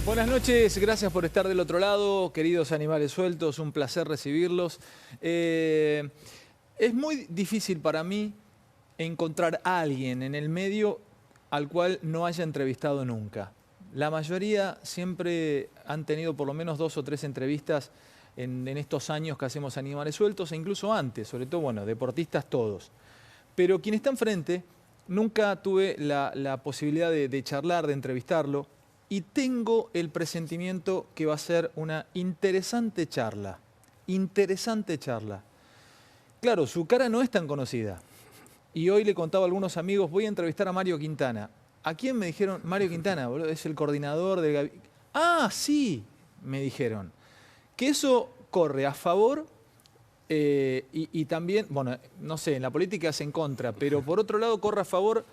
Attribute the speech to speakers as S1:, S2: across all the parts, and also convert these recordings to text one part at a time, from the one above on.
S1: Buenas noches, gracias por estar del otro lado, queridos animales sueltos, un placer recibirlos. Es muy difícil para mí encontrar a alguien en el medio al cual no haya entrevistado nunca. La mayoría siempre han tenido por lo menos 2 o 3 entrevistas en estos años que hacemos Animales Sueltos, e incluso antes, sobre todo, bueno, deportistas todos. Pero quien está enfrente, nunca tuve la posibilidad de charlar, de entrevistarlo, y tengo el presentimiento que va a ser una interesante charla. Interesante charla. Claro, su cara no es tan conocida. Y hoy le contaba a algunos amigos, voy a entrevistar a Mario Quintana. ¿A quién me dijeron? Mario Quintana, boludo, es el coordinador del gabinete. Ah, sí, me dijeron. Que eso corre a favor y también, bueno, no sé, en la política es en contra, pero por otro lado corre a favor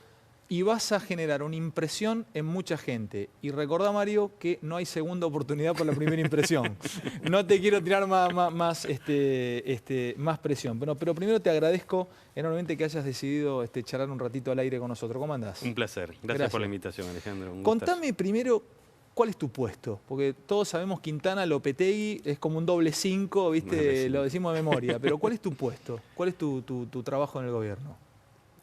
S1: y vas a generar una impresión en mucha gente. Y recordá, Mario, que no hay segunda oportunidad por la primera impresión. No te quiero tirar más presión. Pero primero te agradezco enormemente que hayas decidido charlar un ratito al aire con nosotros. ¿Cómo andás?
S2: Un placer. Gracias por la invitación, Alejandro.
S1: Contame primero, ¿cuál es tu puesto? Porque todos sabemos Quintana, Lopetegui, es como un doble 5, ¿viste? Lo decimos de memoria. Pero ¿cuál es tu puesto? ¿Cuál es tu trabajo en el gobierno?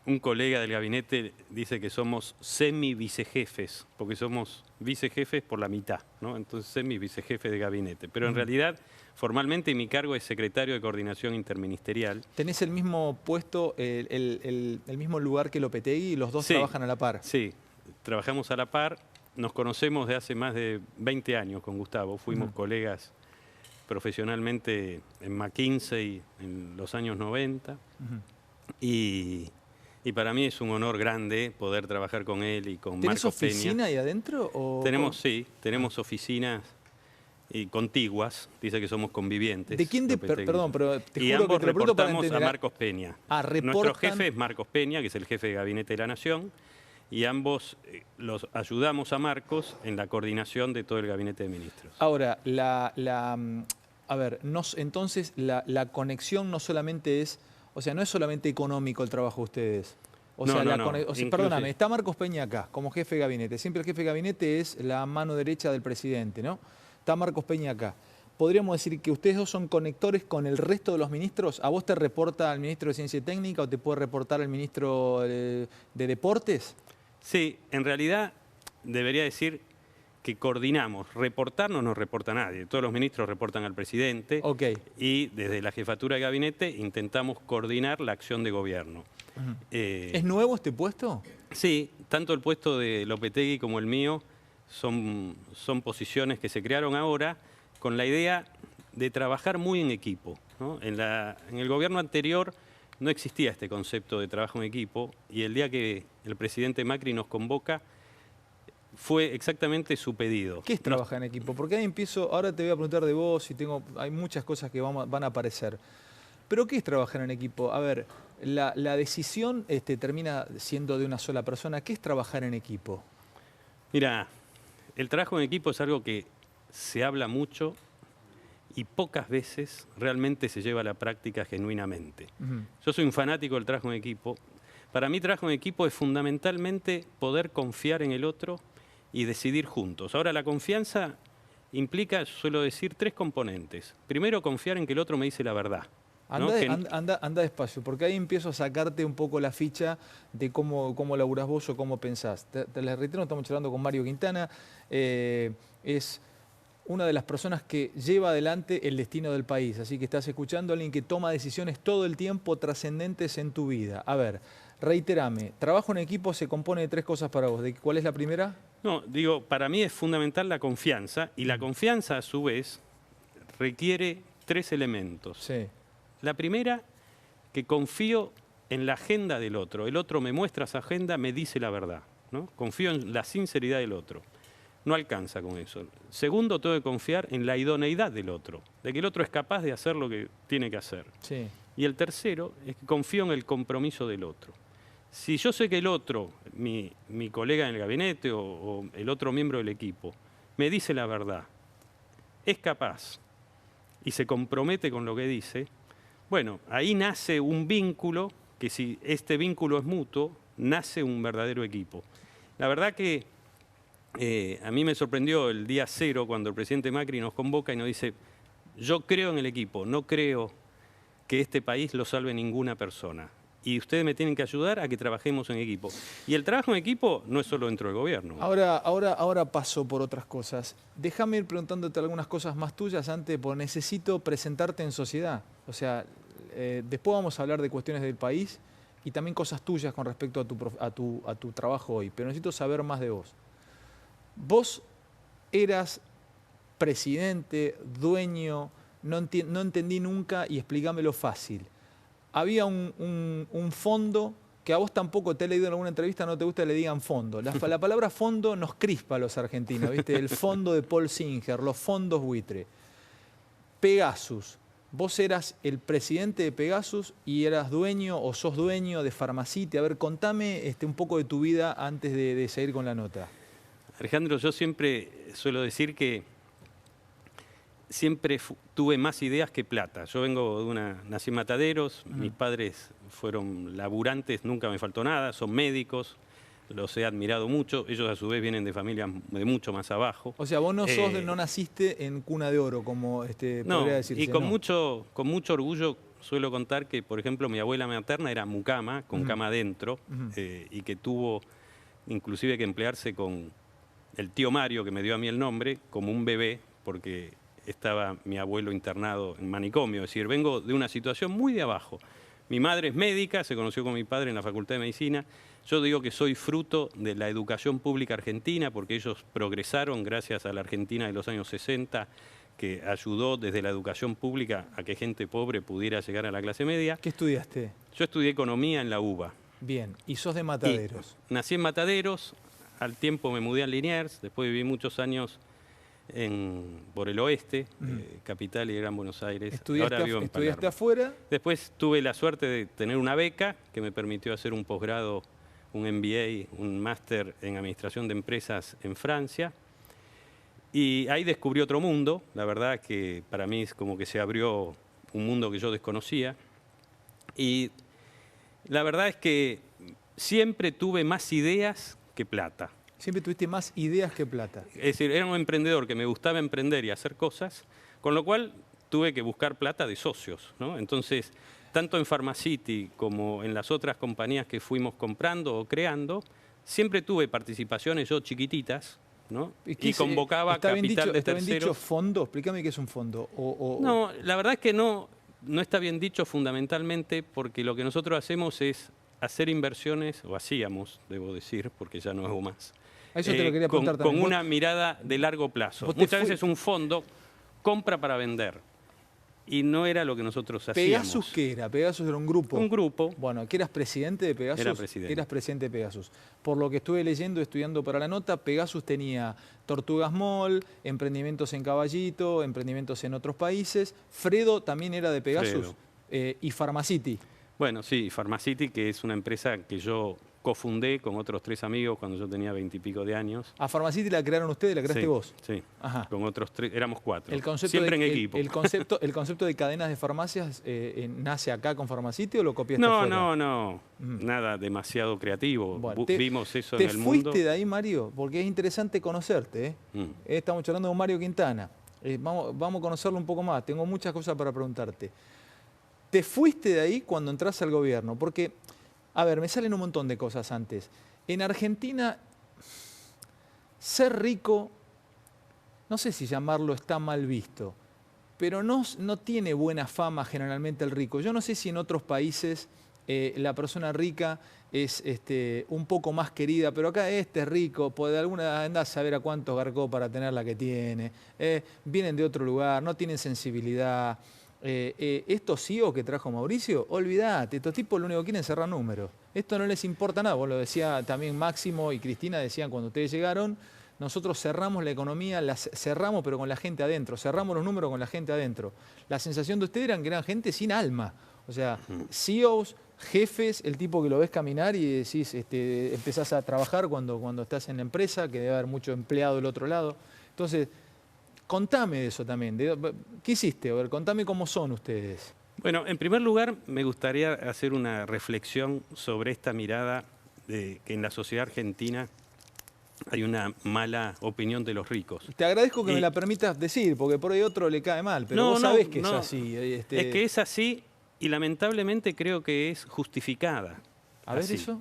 S2: Un colega del gabinete dice que somos semi-vicejefes, porque somos vicejefes por la mitad, ¿no? Entonces semi-vicejefes de gabinete. Pero en realidad, formalmente mi cargo es secretario de Coordinación Interministerial.
S1: ¿Tenés el mismo puesto, el mismo lugar que Lopetegui y los dos trabajan a la par?
S2: Sí, trabajamos a la par. Nos conocemos de hace más de 20 años con Gustavo. Fuimos colegas profesionalmente en McKinsey en los años 90. Y para mí es un honor grande poder trabajar con él y con Marcos Peña.
S1: ¿Tenés oficina ahí adentro?
S2: Tenemos oficinas contiguas, dice que somos convivientes.
S1: ¿De quién? Perdón, pero te juro
S2: y ambos
S1: que te lo pregunto para
S2: reportamos
S1: entender.
S2: a Marcos Peña.
S1: ¿Reportan?
S2: Nuestro jefe es Marcos Peña, que es el jefe de gabinete de la Nación, y ambos los ayudamos a Marcos en la coordinación de todo el gabinete de ministros.
S1: Ahora, entonces la conexión no solamente es, o sea, no es solamente económico el trabajo de ustedes. Perdóname, está Marcos Peña acá, como jefe de gabinete. Siempre el jefe de gabinete es la mano derecha del presidente, ¿no? Está Marcos Peña acá. ¿Podríamos decir que ustedes dos son conectores con el resto de los ministros? ¿A vos te reporta el ministro de Ciencia y Técnica o te puede reportar el ministro de Deportes?
S2: Sí, en realidad debería decir que coordinamos. Reportar no nos reporta nadie. Todos los ministros reportan al presidente. Y desde la jefatura de gabinete intentamos coordinar la acción de gobierno.
S1: ¿Es nuevo este puesto?
S2: Sí, tanto el puesto de Lopetegui como el mío son posiciones que se crearon ahora con la idea de trabajar muy en equipo, ¿no? En el gobierno anterior no existía este concepto de trabajo en equipo y el día que el presidente Macri nos convoca fue exactamente su pedido.
S1: ¿Qué es trabajar en equipo? Porque ahí empiezo, ahora te voy a preguntar de vos y hay muchas cosas que van a aparecer. ¿Pero qué es trabajar en equipo? A ver, la decisión termina siendo de una sola persona. ¿Qué es trabajar en equipo?
S2: Mira, el trabajo en equipo es algo que se habla mucho y pocas veces realmente se lleva a la práctica genuinamente. Yo soy un fanático del trabajo en equipo. Para mí, trabajo en equipo es fundamentalmente poder confiar en el otro y decidir juntos. Ahora, la confianza implica, suelo decir, 3 componentes. Primero, confiar en que el otro me dice la verdad.
S1: Anda despacio, porque ahí empiezo a sacarte un poco la ficha de cómo laburás vos o cómo pensás. Te les reitero, estamos charlando con Mario Quintana. Es una de las personas que lleva adelante el destino del país. Así que estás escuchando a alguien que toma decisiones todo el tiempo trascendentes en tu vida. A ver, reiterame, trabajo en equipo se compone de 3 cosas para vos. ¿Cuál es la primera?
S2: No, digo, para mí es fundamental la confianza y la confianza a su vez requiere 3 elementos.
S1: Sí.
S2: La primera, que confío en la agenda del otro. El otro me muestra esa agenda, me dice la verdad, ¿no? Confío en la sinceridad del otro. No alcanza con eso. Segundo, tengo que confiar en la idoneidad del otro, de que el otro es capaz de hacer lo que tiene que hacer.
S1: Sí.
S2: Y el tercero es que confío en el compromiso del otro. Si yo sé que el otro, mi colega en el gabinete o el otro miembro del equipo, me dice la verdad, es capaz y se compromete con lo que dice, bueno, ahí nace un vínculo que si este vínculo es mutuo, nace un verdadero equipo. La verdad que a mí me sorprendió el día 0 cuando el presidente Macri nos convoca y nos dice, yo creo en el equipo, no creo que este país lo salve ninguna persona. Y ustedes me tienen que ayudar a que trabajemos en equipo. Y el trabajo en equipo no es solo dentro del gobierno.
S1: Ahora paso por otras cosas. Déjame ir preguntándote algunas cosas más tuyas antes, porque necesito presentarte en sociedad. O sea, después vamos a hablar de cuestiones del país y también cosas tuyas con respecto a tu trabajo hoy. Pero necesito saber más de vos. Vos eras presidente, dueño, no entendí nunca y explícamelo fácil. Había un fondo que a vos tampoco te he leído en alguna entrevista, no te gusta que le digan fondo. La palabra fondo nos crispa a los argentinos, ¿viste? El fondo de Paul Singer, los fondos buitre. Pegasus. Vos eras el presidente de Pegasus y eras dueño o sos dueño de Pharmacity. A ver, contame un poco de tu vida antes de seguir con la nota.
S2: Alejandro, yo siempre suelo decir que siempre tuve más ideas que plata. Yo nací en Mataderos, mis padres fueron laburantes, nunca me faltó nada, son médicos, los he admirado mucho, ellos a su vez vienen de familias de mucho más abajo.
S1: O sea, vos no naciste en cuna de oro, como podría decirse.
S2: Y con mucho orgullo suelo contar que, por ejemplo, mi abuela materna era mucama, con cama adentro, y que tuvo inclusive que emplearse con el tío Mario, que me dio a mí el nombre, como un bebé, porque estaba mi abuelo internado en manicomio. Es decir, vengo de una situación muy de abajo. Mi madre es médica, se conoció con mi padre en la Facultad de Medicina. Yo digo que soy fruto de la educación pública argentina, porque ellos progresaron gracias a la Argentina de los años 60, que ayudó desde la educación pública a que gente pobre pudiera llegar a la clase media.
S1: ¿Qué estudiaste?
S2: Yo estudié economía en la UBA.
S1: Bien, y sos de Mataderos.
S2: Nací en Mataderos, al tiempo me mudé a Liniers, después viví muchos años por el oeste, capital y Gran Buenos Aires. Ahora vivo en Palermo.
S1: ¿Estudiaste afuera?
S2: Después tuve la suerte de tener una beca que me permitió hacer un posgrado, un MBA, un máster en Administración de Empresas en Francia. Y ahí descubrí otro mundo. La verdad que para mí es como que se abrió un mundo que yo desconocía. Y la verdad es que siempre tuve más ideas que plata.
S1: Siempre tuviste más ideas que plata.
S2: Es decir, era un emprendedor que me gustaba emprender y hacer cosas, con lo cual tuve que buscar plata de socios, ¿no? Entonces, tanto en Pharmacity como en las otras compañías que fuimos comprando o creando, siempre tuve participaciones yo chiquititas, ¿no? Y convocaba capital de terceros.
S1: ¿Está bien dicho fondo? Explícame qué es un fondo.
S2: No, la verdad es que no está bien dicho fundamentalmente porque lo que nosotros hacemos es hacer inversiones, o hacíamos, debo decir, porque ya no hago más.
S1: Eso te lo quería preguntar también.
S2: Con una mirada de largo plazo. Muchas veces un fondo compra para vender y no era lo que nosotros hacíamos.
S1: ¿Pegasus qué era? Pegasus era un grupo.
S2: Un grupo.
S1: Bueno, ¿que eras presidente de Pegasus?
S2: Era presidente.
S1: Eras presidente de Pegasus. Por lo que estuve leyendo, estudiando para la nota, Pegasus tenía Tortugas Mall, emprendimientos en Caballito, emprendimientos en otros países. Fredo también era de Pegasus. Y Pharmacity.
S2: Bueno, sí, Pharmacity, que es una empresa que yo cofundé con otros 3 amigos cuando yo tenía 20 y pico de años.
S1: ¿A Pharmacity la crearon ustedes, la creaste vos?
S2: Sí,
S1: ajá.
S2: Con otros 3, éramos 4.
S1: Siempre
S2: en equipo.
S1: ¿El concepto de cadenas de farmacias nace acá con Pharmacity o lo copiaste afuera?
S2: No, nada demasiado creativo.
S1: Bueno,
S2: vimos eso en el mundo.
S1: ¿Te fuiste de ahí, Mario? Porque es interesante conocerte. Estamos charlando con Mario Quintana. Vamos a conocerlo un poco más. Tengo muchas cosas para preguntarte. ¿Te fuiste de ahí cuando entras al gobierno? Porque, a ver, me salen un montón de cosas antes. En Argentina, ser rico, no sé si llamarlo está mal visto, pero no tiene buena fama generalmente el rico. Yo no sé si en otros países la persona rica es un poco más querida, pero acá es rico, de alguna andás a saber a cuántos garcó para tener la que tiene, vienen de otro lugar, no tienen sensibilidad. Estos CEO que trajo Mauricio, olvídate, estos tipos lo único que quieren es cerrar números. Esto no les importa nada, vos lo decía también Máximo y Cristina, decían cuando ustedes llegaron, nosotros cerramos la economía, cerramos pero con la gente adentro, cerramos los números con la gente adentro. La sensación de ustedes era que eran gente sin alma, o sea, CEOs, jefes, el tipo que lo ves caminar y decís, empezás a trabajar cuando estás en la empresa, que debe haber mucho empleado del otro lado. Entonces, contame de eso también. ¿Qué hiciste? A ver, contame cómo son ustedes.
S2: Bueno, en primer lugar, me gustaría hacer una reflexión sobre esta mirada que en la sociedad argentina hay una mala opinión de los ricos.
S1: Te agradezco que me la permitas decir, porque por ahí otro le cae mal, pero vos sabés que es así.
S2: Es que es así y lamentablemente creo que es justificada.
S1: A ver eso.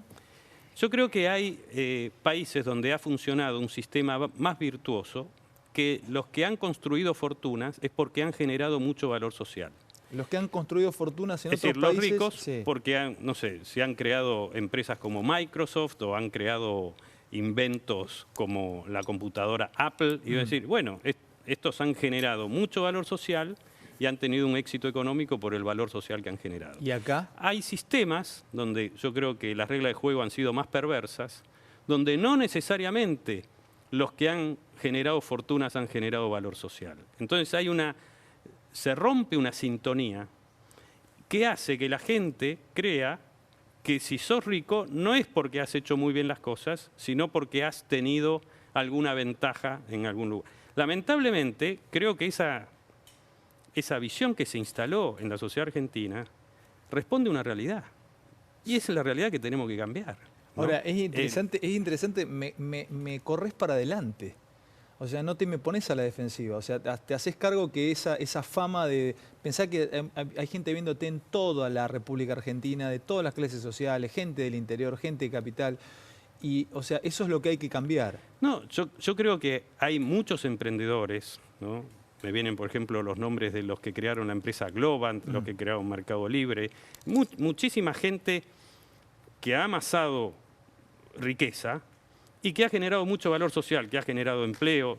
S2: Yo creo que hay países donde ha funcionado un sistema más virtuoso, que los que han construido fortunas es porque han generado mucho valor social.
S1: Los que han construido fortunas en otros países...
S2: los ricos, porque no sé, se han creado empresas como Microsoft o han creado inventos como la computadora Apple. Y decir, bueno, estos han generado mucho valor social y han tenido un éxito económico por el valor social que han generado.
S1: ¿Y acá?
S2: Hay sistemas donde yo creo que las reglas de juego han sido más perversas, donde no necesariamente los que han generado fortunas han generado valor social. Entonces se rompe una sintonía que hace que la gente crea que si sos rico no es porque has hecho muy bien las cosas, sino porque has tenido alguna ventaja en algún lugar. Lamentablemente, creo que esa visión que se instaló en la sociedad argentina responde a una realidad. Y esa es la realidad que tenemos que cambiar, ¿no?
S1: Ahora, es interesante, me corres para adelante. O sea, no te me pones a la defensiva. O sea, te haces cargo que esa fama de... Pensá que hay gente viéndote en toda la República Argentina, de todas las clases sociales, gente del interior, gente de capital. Y, o sea, eso es lo que hay que cambiar.
S2: No, yo creo que hay muchos emprendedores, ¿no? Me vienen, por ejemplo, los nombres de los que crearon la empresa Globant, los que crearon Mercado Libre. Muchísima gente que ha amasado riqueza y que ha generado mucho valor social, que ha generado empleo.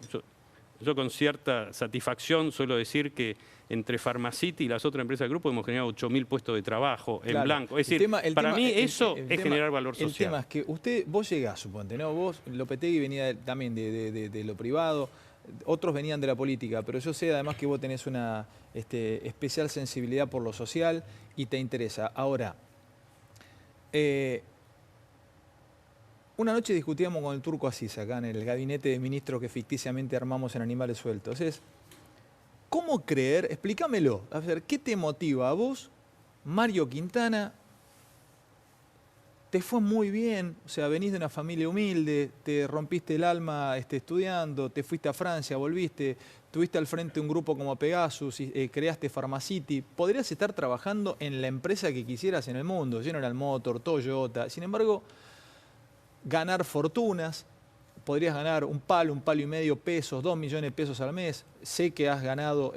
S2: Yo con cierta satisfacción suelo decir que entre Pharmacity y las otras empresas del grupo hemos generado 8.000 puestos de trabajo en blanco. Es decir, para mí eso es generar valor social.
S1: El tema es que vos llegás, suponte, ¿no? Vos, Lopetegui venía también de lo privado, otros venían de la política, pero yo sé además que vos tenés una especial sensibilidad por lo social y te interesa. Ahora, una noche discutíamos con el Turco Asís acá en el gabinete de ministros que ficticiamente armamos en Animales Sueltos. ¿Cómo creer? Explícamelo. A ver, ¿qué te motiva a vos, Mario Quintana? Te fue muy bien, o sea, venís de una familia humilde, te rompiste el alma estudiando, te fuiste a Francia, volviste, tuviste al frente un grupo como Pegasus, creaste Pharmacity. Podrías estar trabajando en la empresa que quisieras en el mundo, General Motors, Toyota. Sin embargo, ganar fortunas, podrías ganar un palo y medio pesos, 2 millones de pesos al mes. Sé que has ganado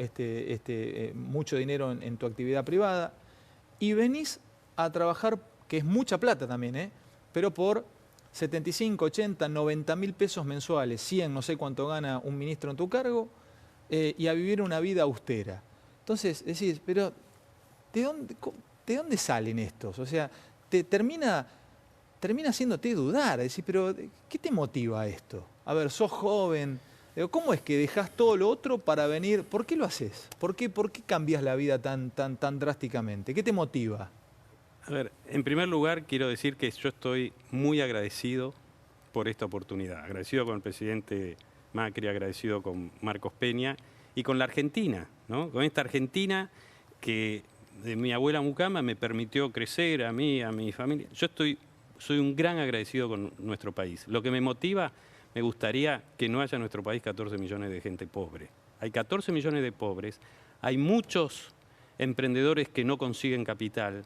S1: mucho dinero en tu actividad privada y venís a trabajar, que es mucha plata también, pero por 75, 80, 90 mil pesos mensuales, 100, no sé cuánto gana un ministro en tu cargo, y a vivir una vida austera. Entonces, decís, pero ¿de dónde salen estos? O sea, termina haciéndote dudar, decís, pero ¿qué te motiva a esto? A ver, sos joven, ¿cómo es que dejás todo lo otro para venir? ¿Por qué lo haces? ¿Por qué cambias la vida tan drásticamente? ¿Qué te motiva?
S2: A ver, en primer lugar quiero decir que yo estoy muy agradecido por esta oportunidad. Agradecido con el presidente Macri, agradecido con Marcos Peña y con la Argentina, ¿no? Con esta Argentina que de mi abuela Mucama me permitió crecer a mí, a mi familia. Soy un gran agradecido con nuestro país. Lo que me motiva, me gustaría que no haya en nuestro país 14 millones de gente pobre. Hay 14 millones de pobres, hay muchos emprendedores que no consiguen capital.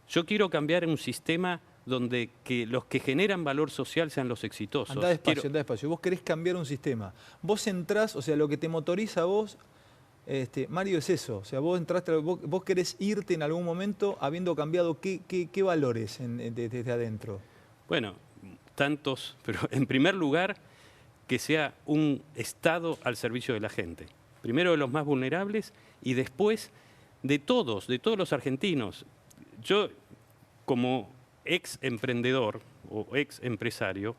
S2: Yo quiero cambiar un sistema donde los que generan valor social sean los exitosos.
S1: Andá despacio. Vos querés cambiar un sistema. Vos entrás, o sea, lo que te motoriza a vos, Mario, es eso. O sea, vos entraste, vos querés irte en algún momento habiendo cambiado qué valores desde adentro.
S2: Bueno, tantos, pero en primer lugar, que sea un Estado al servicio de la gente. Primero de los más vulnerables y después de todos los argentinos. Yo, como ex emprendedor o ex empresario,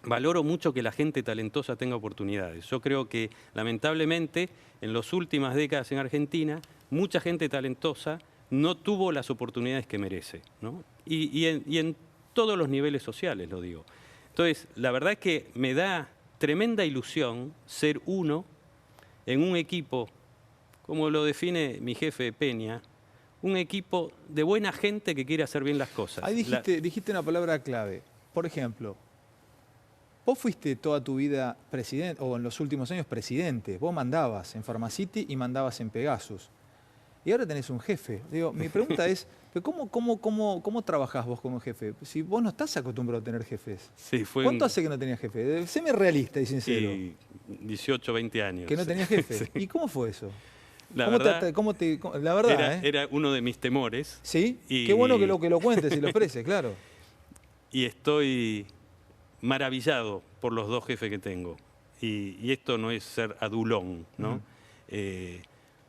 S2: valoro mucho que la gente talentosa tenga oportunidades. Yo creo que, lamentablemente, en las últimas décadas en Argentina, mucha gente talentosa no tuvo las oportunidades que merece, ¿no? Y en todos los niveles sociales, lo digo. Entonces, la verdad es que me da tremenda ilusión ser uno en un equipo, como lo define mi jefe Peña, un equipo de buena gente que quiere hacer bien las cosas.
S1: Ahí dijiste una palabra clave. Por ejemplo, Vos fuiste toda tu vida presidente, o en los últimos años presidente. Vos mandabas en Pharmacity y mandabas en Pegasus. Y ahora tenés un jefe. Digo, mi pregunta es, ¿cómo trabajás vos como jefe? Si vos no estás acostumbrado a tener jefes.
S2: Sí,
S1: ¿Cuánto hace que no tenías jefe? Séme realista y sincero.
S2: Sí, 18, 20 años.
S1: Que no tenías jefe.
S2: Sí.
S1: ¿Y cómo fue eso?
S2: La verdad,
S1: la verdad,
S2: era uno de mis temores.
S1: ¿Sí?
S2: Y,
S1: qué bueno que lo cuentes y lo expreses, claro.
S2: Y estoy maravillado por los dos jefes que tengo. Y esto no es ser adulón, ¿no?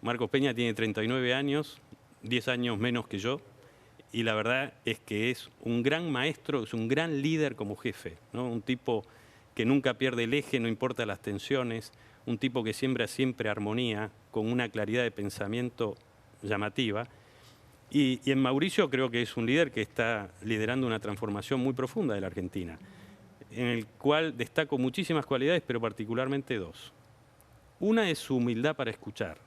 S2: Marcos Peña tiene 39 años, 10 años menos que yo, y la verdad es que es un gran maestro, es un gran líder como jefe, ¿no? Un tipo que nunca pierde el eje, no importa las tensiones, un tipo que siembra siempre armonía, con una claridad de pensamiento llamativa. Y en Mauricio creo que es un líder que está liderando una transformación muy profunda de la Argentina, en el cual destaco muchísimas cualidades, pero particularmente dos. Una es su humildad para escuchar,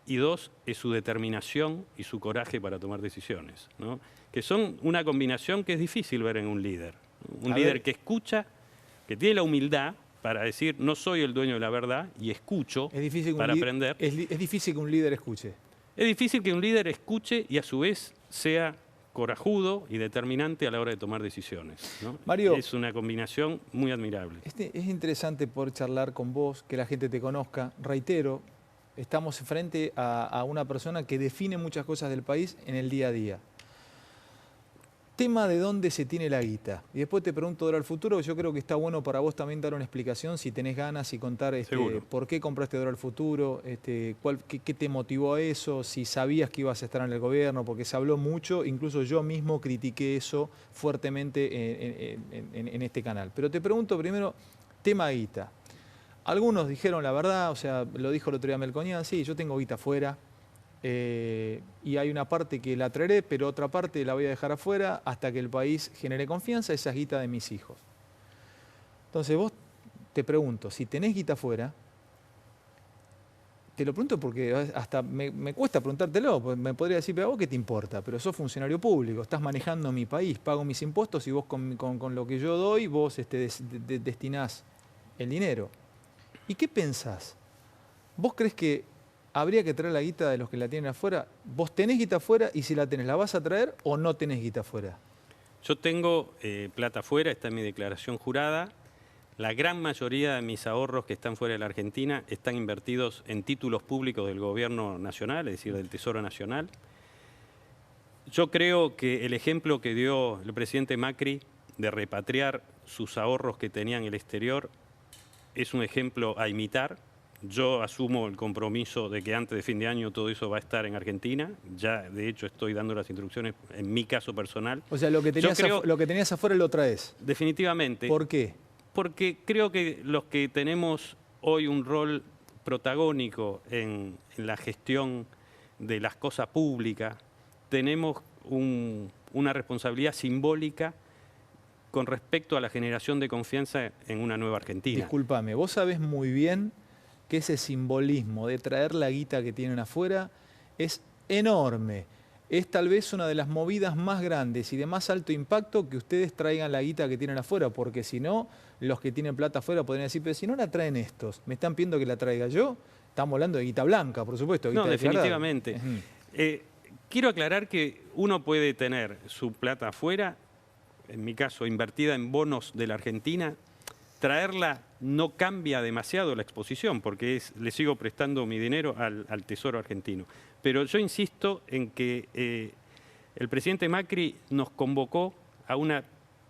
S2: y dos es su determinación y su coraje para tomar decisiones, ¿no? Que son una combinación que es difícil ver en un líder. Un líder que escucha, que tiene la humildad para decir, no soy el dueño de la verdad, y escucho para aprender.
S1: Es difícil que un líder escuche.
S2: Es difícil que un líder escuche y a su vez sea corajudo y determinante a la hora de tomar decisiones, ¿no?
S1: Mario,
S2: es una combinación muy admirable.
S1: Es interesante poder charlar con vos, que la gente te conozca. Reitero, estamos frente a una persona que define muchas cosas del país en el día a día. Tema de dónde se tiene la guita. Y después te pregunto Dólar Futuro, yo creo que está bueno para vos también dar una explicación, si tenés ganas, y contar por qué compraste Dólar Futuro, qué te motivó a eso, si sabías que ibas a estar en el gobierno, porque se habló mucho, incluso yo mismo critiqué eso fuertemente en este canal. Pero te pregunto primero, tema guita. Algunos dijeron la verdad, o sea, lo dijo el otro día Melconian, sí, yo tengo guita afuera. Y hay una parte que la traeré, pero otra parte la voy a dejar afuera hasta que el país genere confianza, esa es guita de mis hijos. Entonces vos, te pregunto, si tenés guita afuera, te lo pregunto porque hasta me cuesta preguntártelo, porque me podría decir, pero a vos qué te importa, pero sos funcionario público, estás manejando mi país, pago mis impuestos y vos con lo que yo doy, vos destinás el dinero. ¿Y qué pensás? ¿Vos crees que habría que traer la guita de los que la tienen afuera? ¿Vos tenés guita afuera y si la tenés, la vas a traer o no tenés guita afuera?
S2: Yo tengo plata afuera, está en mi declaración jurada. La gran mayoría de mis ahorros que están fuera de la Argentina están invertidos en títulos públicos del gobierno nacional, es decir, del Tesoro Nacional. Yo creo que el ejemplo que dio el presidente Macri de repatriar sus ahorros que tenía en el exterior es un ejemplo a imitar. Yo asumo el compromiso de que antes de fin de año todo eso va a estar en Argentina. Ya, de hecho, estoy dando las instrucciones en mi caso personal.
S1: O sea, lo que tenías afuera lo traes.
S2: Definitivamente.
S1: ¿Por qué?
S2: Porque creo que los que tenemos hoy un rol protagónico en la gestión de las cosas públicas, tenemos una responsabilidad simbólica con respecto a la generación de confianza en una nueva Argentina.
S1: Discúlpame, vos sabés muy bien que ese simbolismo de traer la guita que tienen afuera es enorme. Es tal vez una de las movidas más grandes y de más alto impacto que ustedes traigan la guita que tienen afuera, porque si no, los que tienen plata afuera podrían decir, pero si no la traen estos, ¿me están pidiendo que la traiga yo? Estamos hablando de guita blanca, por supuesto. Guita
S2: no, definitivamente. Quiero aclarar que uno puede tener su plata afuera, en mi caso invertida en bonos de la Argentina. Traerla no cambia demasiado la exposición, porque le sigo prestando mi dinero al Tesoro argentino. Pero yo insisto en que el presidente Macri nos convocó a un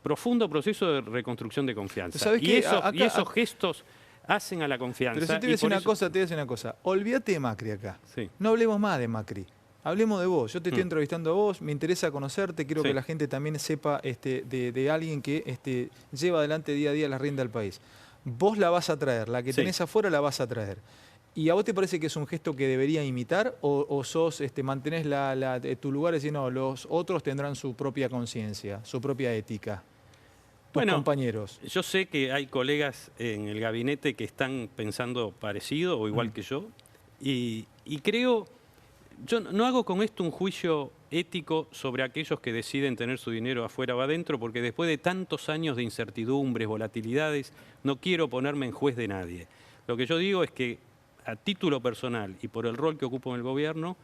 S2: profundo proceso de reconstrucción de confianza. Y esos gestos hacen a la confianza.
S1: Pero si te voy a decir una cosa, olvídate de Macri acá.
S2: Sí.
S1: No hablemos más de Macri. Hablemos de vos. Yo te estoy entrevistando a vos, me interesa conocerte, quiero que la gente también sepa de alguien que lleva adelante día a día la rienda del país. Vos la vas a traer, la que tenés afuera la vas a traer. ¿Y a vos te parece que es un gesto que debería imitar o mantenés tu lugar y decís, no, los otros tendrán su propia conciencia, su propia ética? Tus compañeros.
S2: Yo sé que hay colegas en el gabinete que están pensando parecido o igual que yo y creo yo no hago con esto un juicio ético sobre aquellos que deciden tener su dinero afuera o adentro, porque después de tantos años de incertidumbres, volatilidades, no quiero ponerme en juez de nadie. Lo que yo digo es que a título personal y por el rol que ocupo en el gobierno,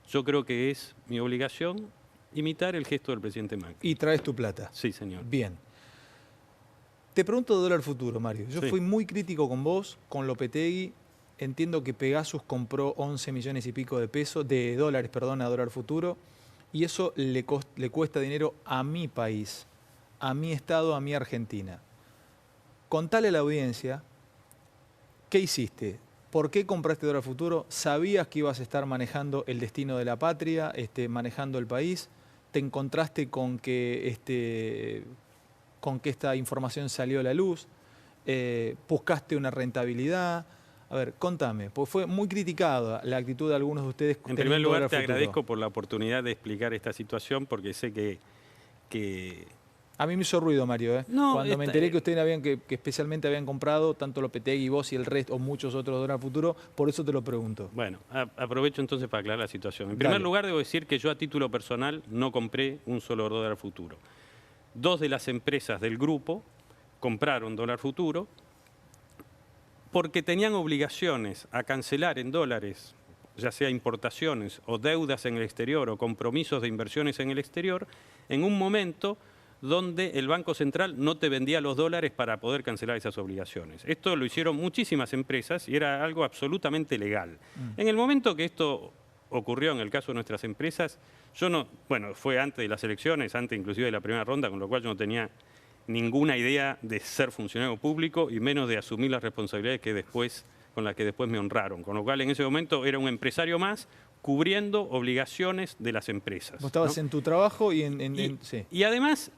S2: yo creo que es mi obligación imitar el gesto del presidente Macri.
S1: Y traes tu plata.
S2: Sí, señor.
S1: Bien. Te pregunto de dólar futuro, Mario. Yo fui muy crítico con vos, con Lopetegui. Entiendo que Pegasus compró 11 millones y pico de dólares, perdón, a dólar futuro. Y eso le cuesta dinero a mi país, a mi estado, a mi Argentina. Contale a la audiencia, ¿qué hiciste? ¿Por qué compraste dólar futuro? ¿Sabías que ibas a estar manejando el destino de la patria, manejando el país? ¿Te encontraste con que esta información salió a la luz? ¿Buscaste una rentabilidad? A ver, contame, porque fue muy criticada la actitud de algunos de ustedes.
S2: En primer lugar, te agradezco por la oportunidad de explicar esta situación, porque sé que...
S1: A mí me hizo ruido, Mario,
S2: No,
S1: cuando me enteré que ustedes que especialmente habían comprado, tanto Lopetegui, vos y el resto, o muchos otros dólar futuro, por eso te lo pregunto.
S2: Bueno, aprovecho entonces para aclarar la situación. En primer lugar, debo decir que yo a título personal no compré un solo dólar futuro. 2 de las empresas del grupo compraron dólar futuro porque tenían obligaciones a cancelar en dólares, ya sea importaciones o deudas en el exterior o compromisos de inversiones en el exterior, en un momento donde el Banco Central no te vendía los dólares para poder cancelar esas obligaciones. Esto lo hicieron muchísimas empresas y era algo absolutamente legal. En el momento que esto ocurrió en el caso de nuestras empresas, fue antes de las elecciones, antes inclusive de la primera ronda, con lo cual yo no tenía ninguna idea de ser funcionario público y menos de asumir las responsabilidades con las que después me honraron. Con lo cual en ese momento era un empresario más cubriendo obligaciones de las empresas.
S1: Vos estabas en tu trabajo y sí.
S2: Y además,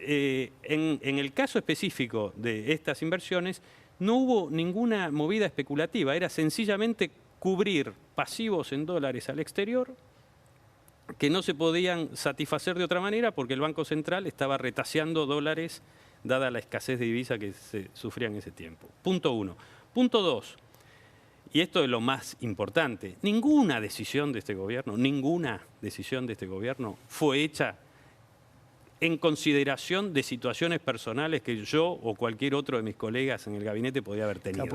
S2: en el caso específico de estas inversiones, no hubo ninguna movida especulativa, era sencillamente cubrir pasivos en dólares al exterior que no se podían satisfacer de otra manera porque el Banco Central estaba retaseando dólares dada la escasez de divisa que se sufría en ese tiempo. Punto 1. Punto 2. Y esto es lo más importante. Ninguna decisión de este gobierno fue hecha en consideración de situaciones personales que yo o cualquier otro de mis colegas en el gabinete podía haber tenido.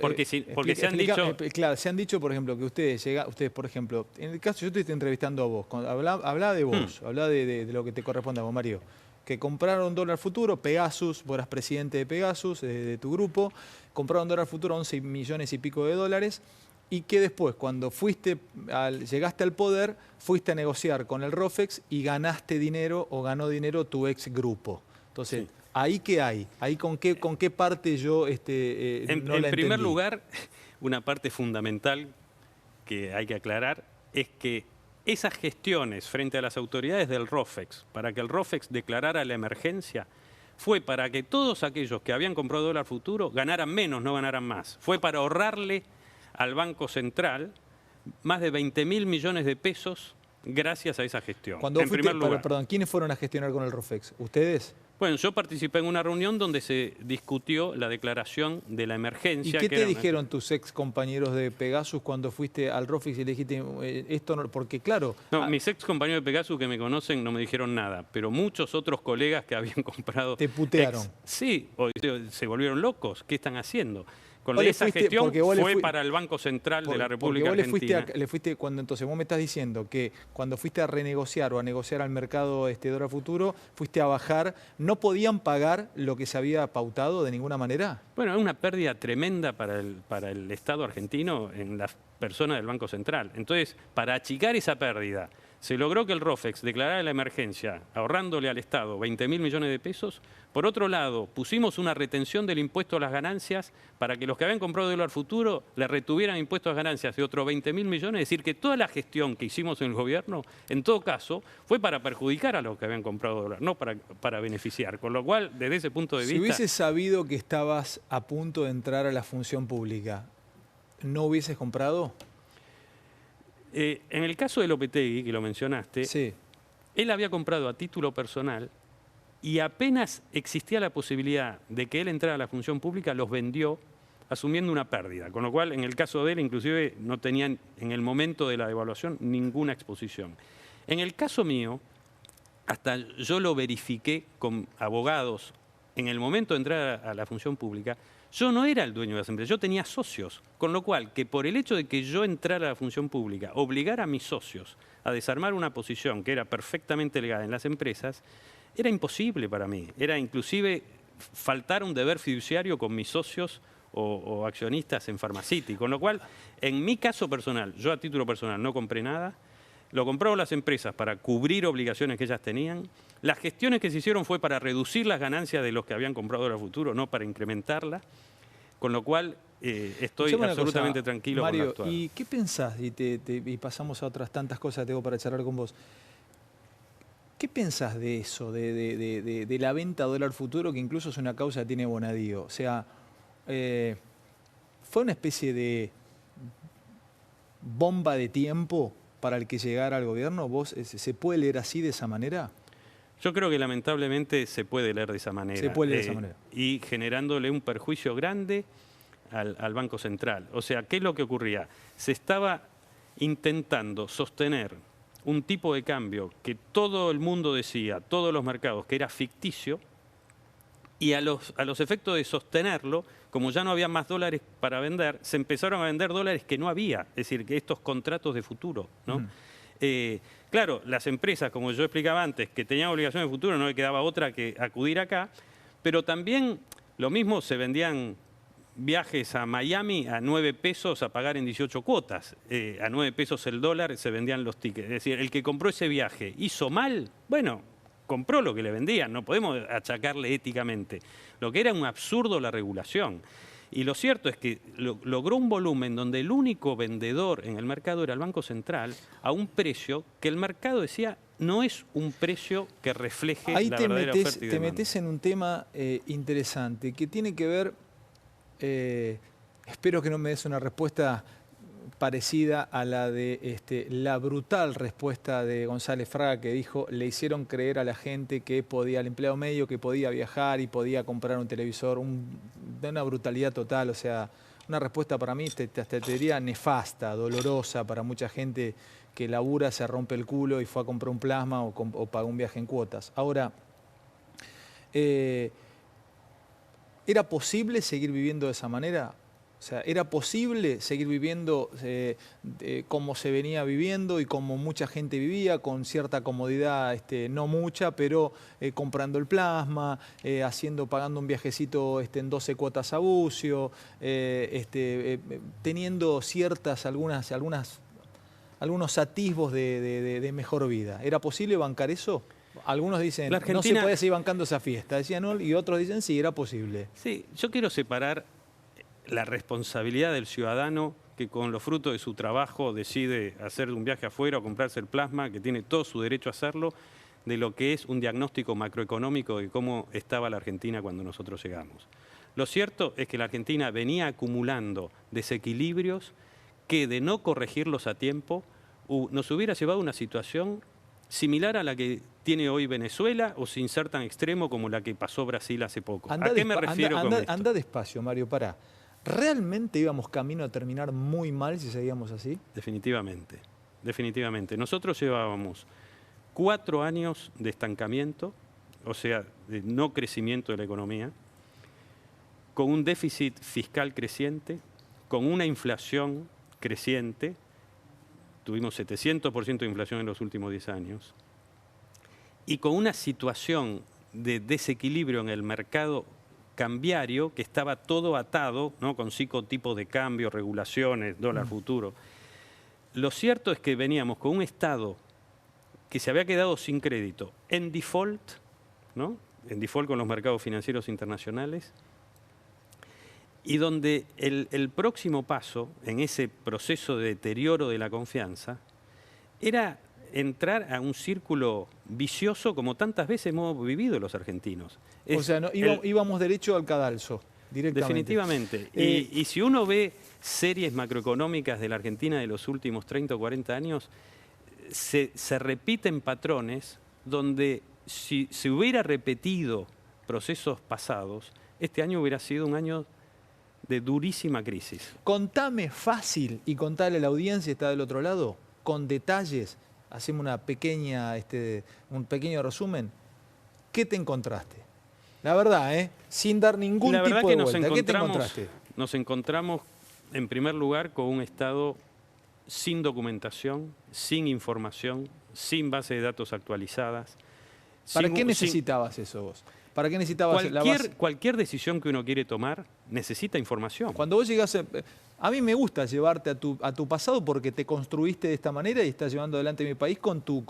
S1: Porque se han dicho... Claro, se han dicho, por ejemplo, que ustedes, por ejemplo, en el caso, yo te estoy entrevistando a vos, habla de vos, habla de lo que te corresponde a vos, Mario, que compraron dólar futuro, Pegasus, vos eras presidente de Pegasus, de tu grupo, compraron dólar futuro 11 millones y pico de dólares, y que después, cuando llegaste al poder, fuiste a negociar con el ROFEX y ganaste dinero o ganó dinero tu ex grupo. Entonces, sí. ¿Ahí qué hay? ¿Ahí con qué parte yo no la entendí?
S2: En primer lugar, una parte fundamental que hay que aclarar es que esas gestiones frente a las autoridades del ROFEX, para que el ROFEX declarara la emergencia, fue para que todos aquellos que habían comprado dólar futuro ganaran menos, no ganaran más. Fue para ahorrarle al Banco Central más de 20.000 millones de pesos gracias a esa gestión.
S1: Perdón, ¿quiénes fueron a gestionar con el ROFEX? ¿Ustedes?
S2: Bueno, yo participé en una reunión donde se discutió la declaración de la emergencia.
S1: ¿Y qué te dijeron tus ex compañeros de Pegasus cuando fuiste al ROFEX y le dijiste esto? No, porque claro...
S2: No, mis ex compañeros de Pegasus que me conocen no me dijeron nada, pero muchos otros colegas que habían comprado...
S1: ¿Te putearon?
S2: Sí, se volvieron locos. ¿Qué están haciendo? Esa gestión fue para el Banco Central de la República Argentina.
S1: Entonces vos me estás diciendo que cuando fuiste a renegociar o a negociar al mercado dólar futuro, fuiste a bajar, ¿no podían pagar lo que se había pautado de ninguna manera?
S2: Bueno, es una pérdida tremenda para el Estado argentino en las personas del Banco Central. Entonces, para achicar esa pérdida, se logró que el ROFEX declarara la emergencia, ahorrándole al Estado 20.000 millones de pesos. Por otro lado, pusimos una retención del impuesto a las ganancias para que los que habían comprado dólar futuro le retuvieran impuestos a ganancias de otros 20.000 millones. Es decir, que toda la gestión que hicimos en el gobierno, en todo caso, fue para perjudicar a los que habían comprado dólar, no para beneficiar. Con lo cual, desde ese punto de vista...
S1: Si hubieses sabido que estabas a punto de entrar a la función pública, ¿no hubieses comprado?
S2: En el caso de Lopetegui, que lo mencionaste,
S1: sí.
S2: Él había comprado a título personal y apenas existía la posibilidad de que él entrara a la función pública, los vendió asumiendo una pérdida, con lo cual en el caso de él inclusive no tenían en el momento de la devaluación ninguna exposición. En el caso mío, hasta yo lo verifiqué con abogados en el momento de entrar a la función pública, yo no era el dueño de las empresas, yo tenía socios, con lo cual que por el hecho de que yo entrara a la función pública, obligar a mis socios a desarmar una posición que era perfectamente legal en las empresas, era imposible para mí, era inclusive faltar un deber fiduciario con mis socios o accionistas en Pharmacity, con lo cual, en mi caso personal, yo a título personal no compré nada, lo compraron las empresas para cubrir obligaciones que ellas tenían, las gestiones que se hicieron fue para reducir las ganancias de los que habían comprado a futuro, no para incrementarlas, con lo cual estoy absolutamente tranquilo
S1: Mario,
S2: con lo actual.
S1: ¿Y qué pensás? Y pasamos a otras tantas cosas que tengo para charlar con vos. ¿Qué pensás de eso, de la venta a dólar futuro, que incluso es una causa que tiene Bonadío? O sea, ¿fue una especie de bomba de tiempo para el que llegara al gobierno? ¿Se puede leer así, de esa manera?
S2: Yo creo que lamentablemente se puede leer de esa manera.
S1: Se puede leer de esa manera.
S2: Y generándole un perjuicio grande al Banco Central. O sea, ¿qué es lo que ocurría? Se estaba intentando sostener un tipo de cambio que todo el mundo decía, todos los mercados, que era ficticio, y a los efectos de sostenerlo, como ya no había más dólares para vender, se empezaron a vender dólares que no había, es decir, que estos contratos de futuro, ¿no? Claro, las empresas, como yo explicaba antes, que tenían obligaciones de futuro, no le quedaba otra que acudir acá, pero también lo mismo se vendían viajes a Miami a 9 pesos a pagar en 18 cuotas. A 9 pesos el dólar se vendían los tickets. Es decir, el que compró ese viaje hizo mal, bueno, compró lo que le vendían, no podemos achacarle éticamente. Lo que era un absurdo la regulación. Y lo cierto es que logró un volumen donde el único vendedor en el mercado era el Banco Central a un precio que el mercado decía no es un precio que refleje la verdadera oferta y demanda.
S1: Te metes en un tema interesante que tiene que ver, espero que no me des una respuesta parecida a la de la brutal respuesta de González Fraga, que dijo: le hicieron creer a la gente que podía, al empleado medio, que podía viajar y podía comprar un televisor, de una brutalidad total. O sea, una respuesta para mí, hasta te diría, nefasta, dolorosa para mucha gente que labura, se rompe el culo y fue a comprar un plasma o pagó un viaje en cuotas. Ahora, ¿era posible seguir viviendo de esa manera? O sea, ¿era posible seguir viviendo como se venía viviendo y como mucha gente vivía, con cierta comodidad, no mucha, pero comprando el plasma, pagando un viajecito en 12 cuotas a Bucio, teniendo algunos atisbos de mejor vida? ¿Era posible bancar eso? Algunos dicen, no se puede seguir bancando esa fiesta, decían, ¿no? Y otros dicen, sí, era posible.
S2: Sí, yo quiero separar la responsabilidad del ciudadano que con los frutos de su trabajo decide hacer un viaje afuera o comprarse el plasma, que tiene todo su derecho a hacerlo, de lo que es un diagnóstico macroeconómico de cómo estaba la Argentina cuando nosotros llegamos. Lo cierto es que la Argentina venía acumulando desequilibrios que, de no corregirlos a tiempo, nos hubiera llevado a una situación similar a la que tiene hoy Venezuela, o sin ser tan extremo como la que pasó Brasil hace poco. ¿A qué me refiero con esto?
S1: Anda despacio, Mario, pará. ¿Realmente íbamos camino a terminar muy mal si seguíamos así?
S2: Definitivamente, definitivamente. Nosotros llevábamos 4 años de estancamiento, o sea, de no crecimiento de la economía, con un déficit fiscal creciente, con una inflación creciente, tuvimos 700% de inflación en los últimos 10 años, y con una situación de desequilibrio en el mercado cambiario, que estaba todo atado, ¿no? Con 5 tipos de cambio, regulaciones, dólar futuro. Lo cierto es que veníamos con un Estado que se había quedado sin crédito, en default, ¿no? En default con los mercados financieros internacionales, y donde el próximo paso en ese proceso de deterioro de la confianza era entrar a un círculo vicioso como tantas veces hemos vivido los argentinos.
S1: O sea, íbamos derecho al cadalso, directamente.
S2: Definitivamente. Y si uno ve series macroeconómicas de la Argentina de los últimos 30 o 40 años, se repiten patrones donde si se hubiera repetido procesos pasados, este año hubiera sido un año de durísima crisis.
S1: Contame fácil y contale a la audiencia, está del otro lado, con detalles, hacemos una pequeña, un pequeño resumen. ¿Qué te encontraste? La verdad, sin dar ningún tipo de vuelta. ¿Qué te encontraste?
S2: Nos encontramos, en primer lugar, con un Estado sin documentación, sin información, sin base de datos actualizadas.
S1: ¿Para qué necesitabas eso vos? ¿Para qué necesitabas la base?
S2: Cualquier decisión que uno quiere tomar necesita información.
S1: Cuando vos llegás a mí me gusta llevarte a tu pasado porque te construiste de esta manera y estás llevando adelante mi país con tu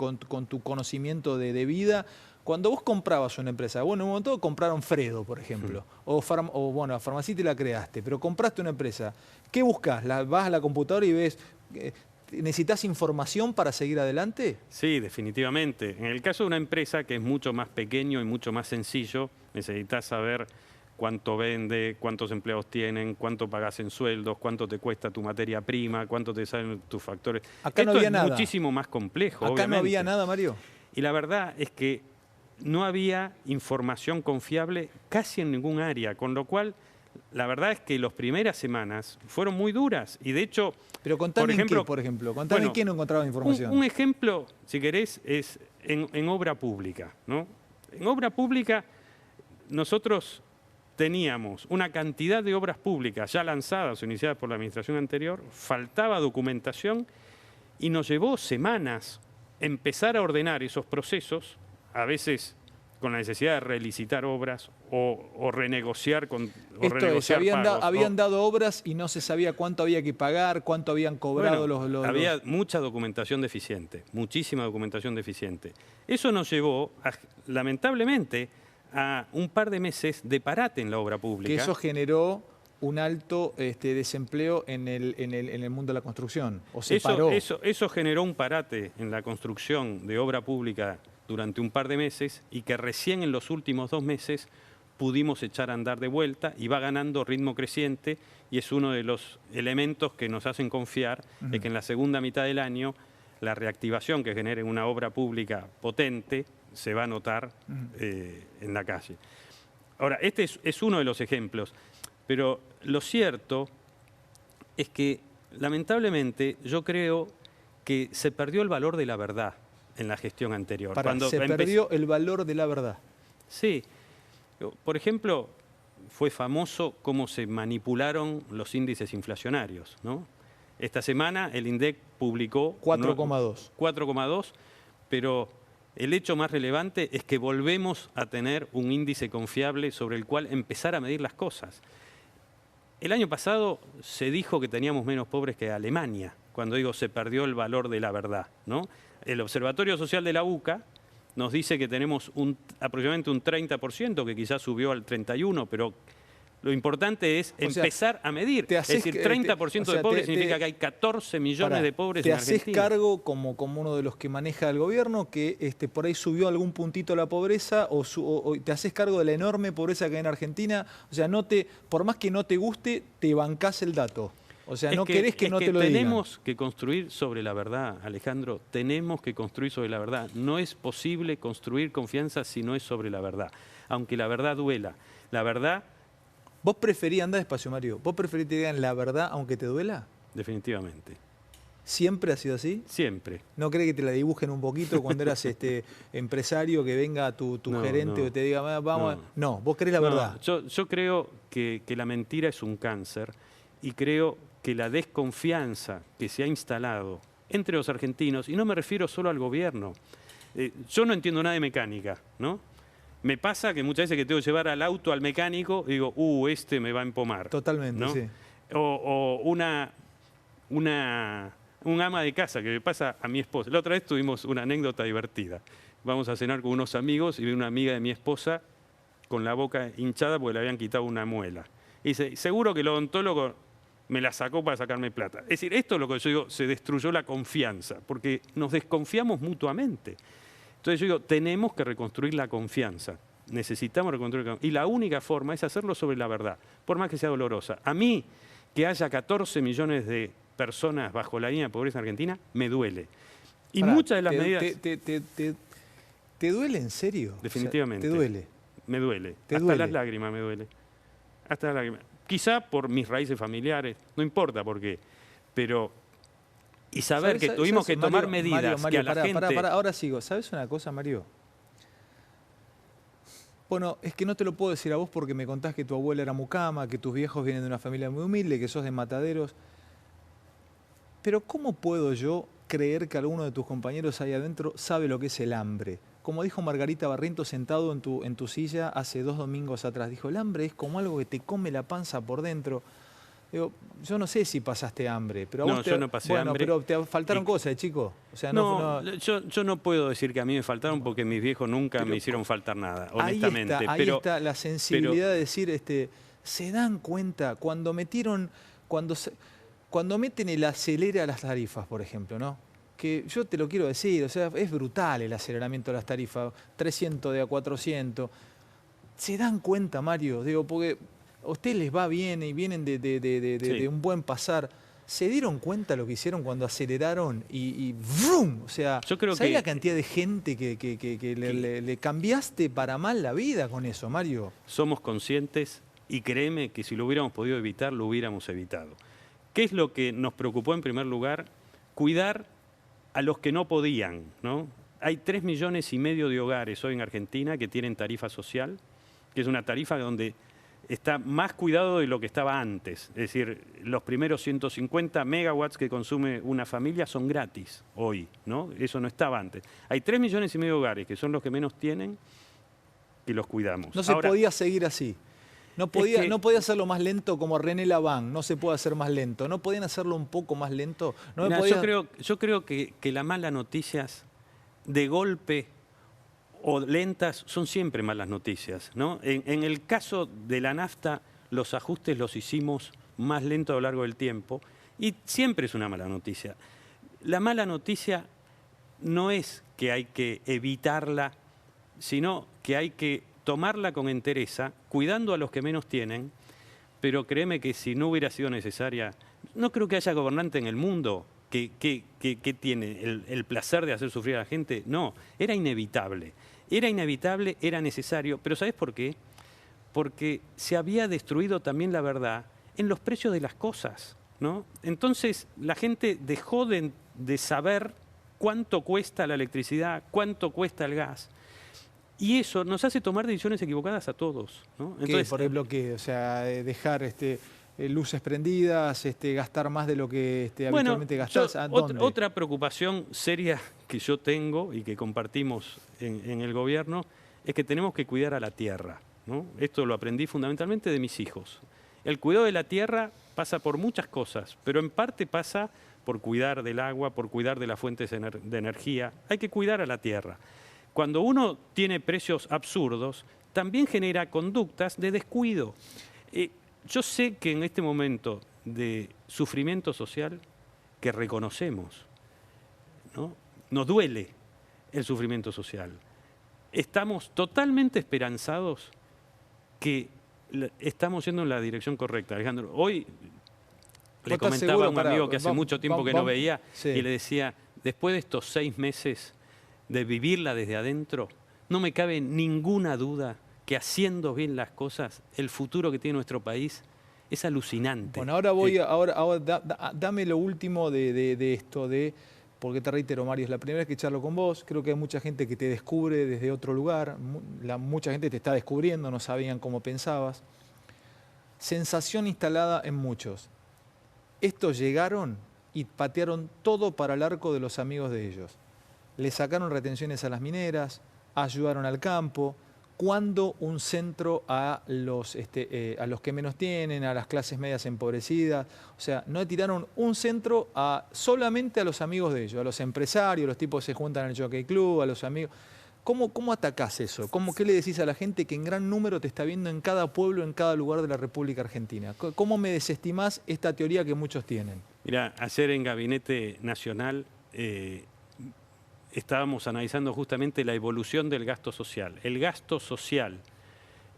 S1: conocimiento de vida. Cuando vos comprabas una empresa, bueno, en un momento compraron Fredo, por ejemplo, o bueno, Farmacity la creaste, pero compraste una empresa. ¿Qué buscas? Vas a la computadora y ves, ¿necesitas información para seguir adelante?
S2: Sí, definitivamente. En el caso de una empresa que es mucho más pequeño y mucho más sencillo, necesitas saber cuánto vende, cuántos empleados tienen, cuánto pagas en sueldos, cuánto te cuesta tu materia prima, cuánto te salen tus factores.
S1: Acá no había nada.
S2: Esto es muchísimo más complejo,
S1: Acá
S2: obviamente.
S1: no había nada, Mario.
S2: Y la verdad es que no había información confiable casi en ningún área, con lo cual la verdad es que las primeras semanas fueron muy duras y de hecho...
S1: Pero contame por ejemplo. Contame en qué no encontrabas información.
S2: Un ejemplo, si querés, es en obra pública, ¿no? En obra pública nosotros teníamos una cantidad de obras públicas ya lanzadas o iniciadas por la administración anterior, faltaba documentación y nos llevó semanas empezar a ordenar esos procesos, a veces con la necesidad de relicitar obras o renegociar con
S1: habían dado obras y no se sabía cuánto había que pagar, cuánto habían cobrado
S2: Había mucha documentación deficiente, muchísima documentación deficiente. Eso nos llevó, lamentablemente, a un par de meses de parate en la obra pública.
S1: Que eso generó un alto desempleo en el mundo de la construcción, o se paró.
S2: Eso generó un parate en la construcción de obra pública durante un par de meses y que recién en los últimos 2 meses pudimos echar a andar de vuelta y va ganando ritmo creciente y es uno de los elementos que nos hacen confiar de que en la segunda mitad del año la reactivación que genere una obra pública potente se va a notar en la calle. Ahora, este es uno de los ejemplos, pero lo cierto es que lamentablemente yo creo que se perdió el valor de la verdad en la gestión anterior.
S1: Se perdió el valor de la verdad.
S2: Sí. Por ejemplo, fue famoso cómo se manipularon los índices inflacionarios, ¿no? Esta semana el INDEC publicó
S1: 4,2.
S2: 4,2, pero el hecho más relevante es que volvemos a tener un índice confiable sobre el cual empezar a medir las cosas. El año pasado se dijo que teníamos menos pobres que Alemania, cuando digo se perdió el valor de la verdad, ¿no? El Observatorio Social de la UCA nos dice que tenemos aproximadamente un 30%, que quizás subió al 31%, pero lo importante es empezar a medir. Es decir, 30% de pobres significa que hay 14 millones de pobres en Argentina.
S1: ¿Te haces cargo, como uno de los que maneja el gobierno, que por ahí subió algún puntito la pobreza o te haces cargo de la enorme pobreza que hay en Argentina? O sea, por más que no te guste, te bancás el dato. O sea, no querés que no te lo digan.
S2: Tenemos que construir sobre la verdad, Alejandro. Tenemos que construir sobre la verdad. No es posible construir confianza si no es sobre la verdad. Aunque la verdad duela. La verdad...
S1: ¿Vos preferís, andá despacio, Mario, vos preferís que te digan la verdad aunque te duela?
S2: Definitivamente.
S1: ¿Siempre ha sido así?
S2: Siempre.
S1: ¿No crees que te la dibujen un poquito cuando eras empresario, que venga tu gerente o te diga, vamos? No, vos querés la verdad.
S2: Yo creo que la mentira es un cáncer y creo que la desconfianza que se ha instalado entre los argentinos, y no me refiero solo al gobierno, yo no entiendo nada de mecánica, ¿no? Me pasa que muchas veces que tengo que llevar al auto al mecánico, digo, este me va a empomar.
S1: Totalmente,
S2: ¿no?
S1: Sí.
S2: O un ama de casa que me pasa a mi esposa. La otra vez tuvimos una anécdota divertida. Vamos a cenar con unos amigos y vi una amiga de mi esposa con la boca hinchada porque le habían quitado una muela. Y dice, seguro que el odontólogo me la sacó para sacarme plata. Es decir, esto es lo que yo digo, se destruyó la confianza, porque nos desconfiamos mutuamente. Entonces yo digo, tenemos que reconstruir la confianza. Necesitamos reconstruir la confianza. Y la única forma es hacerlo sobre la verdad, por más que sea dolorosa. A mí, que haya 14 millones de personas bajo la línea de pobreza en Argentina, me duele. Y muchas de las medidas...
S1: ¿Te duele en serio?
S2: Definitivamente.
S1: O sea, ¿te duele?
S2: Me duele.
S1: ¿Te
S2: Hasta
S1: duele?
S2: las lágrimas me duele. Hasta las lágrimas. quizá por mis raíces familiares, no importa por qué, pero... Y saber que tuvimos que tomar medidas que a la gente...
S1: Ahora sigo. ¿Sabes una cosa, Mario? Bueno, es que no te lo puedo decir a vos porque me contás que tu abuela era mucama, que tus viejos vienen de una familia muy humilde, que sos de Mataderos. Pero ¿cómo puedo yo creer que alguno de tus compañeros ahí adentro sabe lo que es el hambre? Como dijo Margarita Barrientos sentado en tu silla hace 2 domingos atrás. Dijo, el hambre es como algo que te come la panza por dentro. Digo, yo no sé si pasaste hambre, pero a vos
S2: yo no pasé hambre.
S1: Pero te faltaron cosas, chico. O sea,
S2: yo no puedo decir que a mí me faltaron porque mis viejos nunca me hicieron faltar nada, honestamente.
S1: Ahí está la sensibilidad de decir, se dan cuenta cuando meten el acelere a las tarifas, por ejemplo, ¿no? Que yo te lo quiero decir, o sea, es brutal el aceleramiento de las tarifas, 300 de a 400. Se dan cuenta, Mario, digo, porque a ustedes les va bien y vienen de un buen pasar. ¿Se dieron cuenta lo que hicieron cuando aceleraron y ¡vrum! O sea, ¿sabés la cantidad de gente que le cambiaste para mal la vida con eso, Mario?
S2: Somos conscientes y créeme que si lo hubiéramos podido evitar, lo hubiéramos evitado. ¿Qué es lo que nos preocupó en primer lugar? Cuidar a los que no podían, ¿no? Hay 3,5 millones de hogares hoy en Argentina que tienen tarifa social, que es una tarifa donde está más cuidado de lo que estaba antes. Es decir, los primeros 150 megawatts que consume una familia son gratis hoy, ¿no? Eso no estaba antes. Hay 3,5 millones de hogares, que son los que menos tienen, que los cuidamos.
S1: No se podía seguir así. No podía hacerlo más lento como René Laván, no se puede hacer más lento. ¿No podían hacerlo un poco más lento?
S2: Yo creo que las malas noticias de golpe o lentas son siempre malas noticias, ¿no? En el caso de la nafta, los ajustes los hicimos más lentos a lo largo del tiempo y siempre es una mala noticia. La mala noticia no es que hay que evitarla, sino que hay que tomarla con entereza, cuidando a los que menos tienen, pero créeme que si no hubiera sido necesaria, no creo que haya gobernante en el mundo que tiene el placer de hacer sufrir a la gente. No, era inevitable. Era inevitable, era necesario, pero ¿sabes por qué? Porque se había destruido también la verdad en los precios de las cosas, ¿no? Entonces la gente dejó de saber cuánto cuesta la electricidad, cuánto cuesta el gas. Y eso nos hace tomar decisiones equivocadas a todos, ¿no?
S1: Entonces, por ejemplo, o sea, dejar luces prendidas, gastar más de lo que habitualmente gastás.
S2: Otra preocupación seria que yo tengo y que compartimos en el gobierno es que tenemos que cuidar a la tierra, ¿no? Esto lo aprendí fundamentalmente de mis hijos. El cuidado de la tierra pasa por muchas cosas, pero en parte pasa por cuidar del agua, por cuidar de las fuentes de energía. Hay que cuidar a la tierra. Cuando uno tiene precios absurdos, también genera conductas de descuido. Yo sé que en este momento de sufrimiento social, que reconocemos, ¿no? Nos duele el sufrimiento social. Estamos totalmente esperanzados que estamos yendo en la dirección correcta. Alejandro, hoy le comentaba a un amigo que hace mucho tiempo que no veía y le decía, después de estos 6 meses de vivirla desde adentro, no me cabe ninguna duda que haciendo bien las cosas, el futuro que tiene nuestro país es alucinante.
S1: Bueno, dame lo último de esto, porque te reitero, Mario, es la primera vez que charlo con vos, creo que hay mucha gente que te descubre desde otro lugar, mucha gente te está descubriendo, no sabían cómo pensabas. Sensación instalada en muchos. Estos llegaron y patearon todo para el arco de los amigos de ellos. Le sacaron retenciones a las mineras, ayudaron al campo, cuando un centro a los que menos tienen, a las clases medias empobrecidas. O sea, no tiraron un centro solamente a los amigos de ellos, a los empresarios, los tipos que se juntan en el Jockey Club, a los amigos. ¿Cómo atacás eso? ¿Qué le decís a la gente que en gran número te está viendo en cada pueblo, en cada lugar de la República Argentina? ¿Cómo me desestimás esta teoría que muchos tienen?
S2: Mira, ayer en Gabinete Nacional estábamos analizando justamente la evolución del gasto social. El gasto social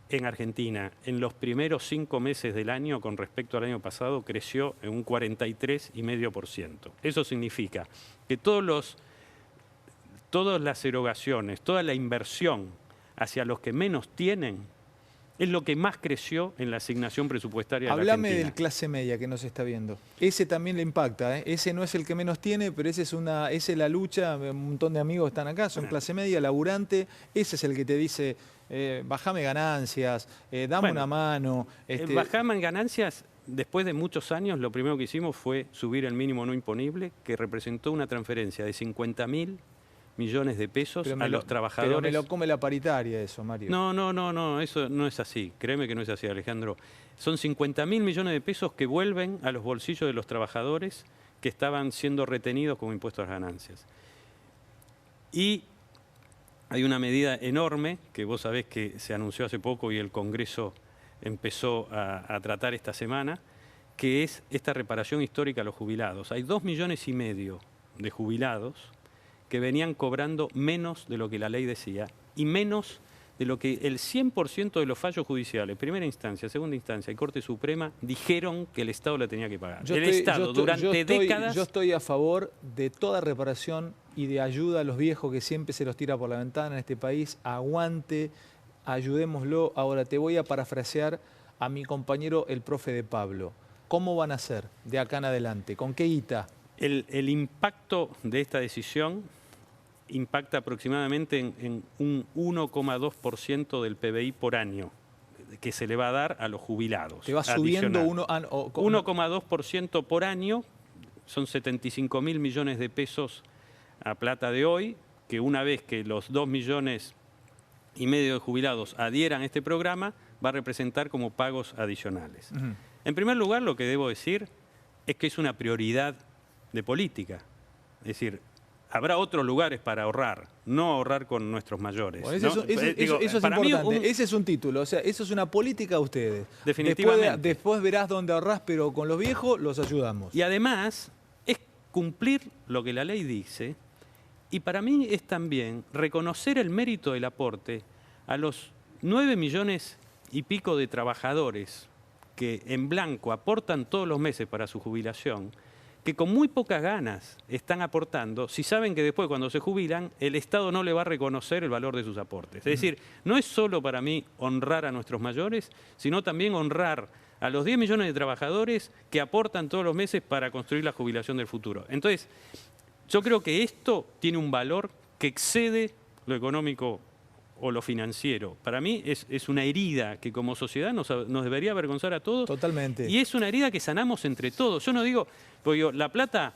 S2: en Argentina en los primeros 5 meses del año con respecto al año pasado creció en un 43,5%. Eso significa que todas las erogaciones, toda la inversión hacia los que menos tienen es lo que más creció en la asignación presupuestaria de la
S1: Hablame
S2: Argentina.
S1: del clase media que nos está viendo. Ese también le impacta, ¿eh? Ese no es el que menos tiene, pero esa es la lucha. Un montón de amigos están acá, son clase media, laburante. Ese es el que te dice, bajame ganancias, dame una mano.
S2: Bajame en ganancias, después de muchos años, lo primero que hicimos fue subir el mínimo no imponible, que representó una transferencia de 50.000 millones de pesos a los trabajadores.
S1: Pero me lo come la paritaria eso, Mario.
S2: No, eso no es así. Créeme que no es así, Alejandro. Son 50.000 millones de pesos que vuelven a los bolsillos de los trabajadores que estaban siendo retenidos como impuestos a las ganancias. Y hay una medida enorme que vos sabés que se anunció hace poco y el Congreso empezó a tratar esta semana, que es esta reparación histórica a los jubilados. Hay 2,5 millones de jubilados que venían cobrando menos de lo que la ley decía y menos de lo que el 100% de los fallos judiciales, primera instancia, segunda instancia y Corte Suprema, dijeron que el Estado le tenía que pagar. Durante décadas...
S1: Yo estoy a favor de toda reparación y de ayuda a los viejos que siempre se los tira por la ventana en este país. Aguante, ayudémoslo. Ahora te voy a parafrasear a mi compañero, el profe de Pablo. ¿Cómo van a hacer de acá en adelante? ¿Con qué guita?
S2: El impacto de esta decisión impacta aproximadamente en un 1,2% del PBI por año que se le va a dar a los jubilados.
S1: Te va subiendo
S2: 1,2% por año, son 75.000 millones de pesos a plata de hoy, que una vez que los 2,5 millones de jubilados adhieran a este programa, va a representar como pagos adicionales. En primer lugar, lo que debo decir es que es una prioridad de política. Es decir, habrá otros lugares para ahorrar, no ahorrar con nuestros mayores.
S1: Bueno, eso es importante. Ese es un título, o sea, eso es una política de ustedes.
S2: Definitivamente.
S1: Después verás dónde ahorrás, pero con los viejos los ayudamos.
S2: Y además es cumplir lo que la ley dice, y para mí es también reconocer el mérito del aporte a los 9 millones y pico de trabajadores que en blanco aportan todos los meses para su jubilación, que con muy pocas ganas están aportando, si saben que después cuando se jubilan, el Estado no le va a reconocer el valor de sus aportes. Es decir, no es solo para mí honrar a nuestros mayores, sino también honrar a los 10 millones de trabajadores que aportan todos los meses para construir la jubilación del futuro. Entonces, yo creo que esto tiene un valor que excede lo económico o lo financiero. Para mí es una herida que como sociedad nos debería avergonzar a todos.
S1: Totalmente.
S2: Y es una herida que sanamos entre todos. Yo no digo, porque digo, la plata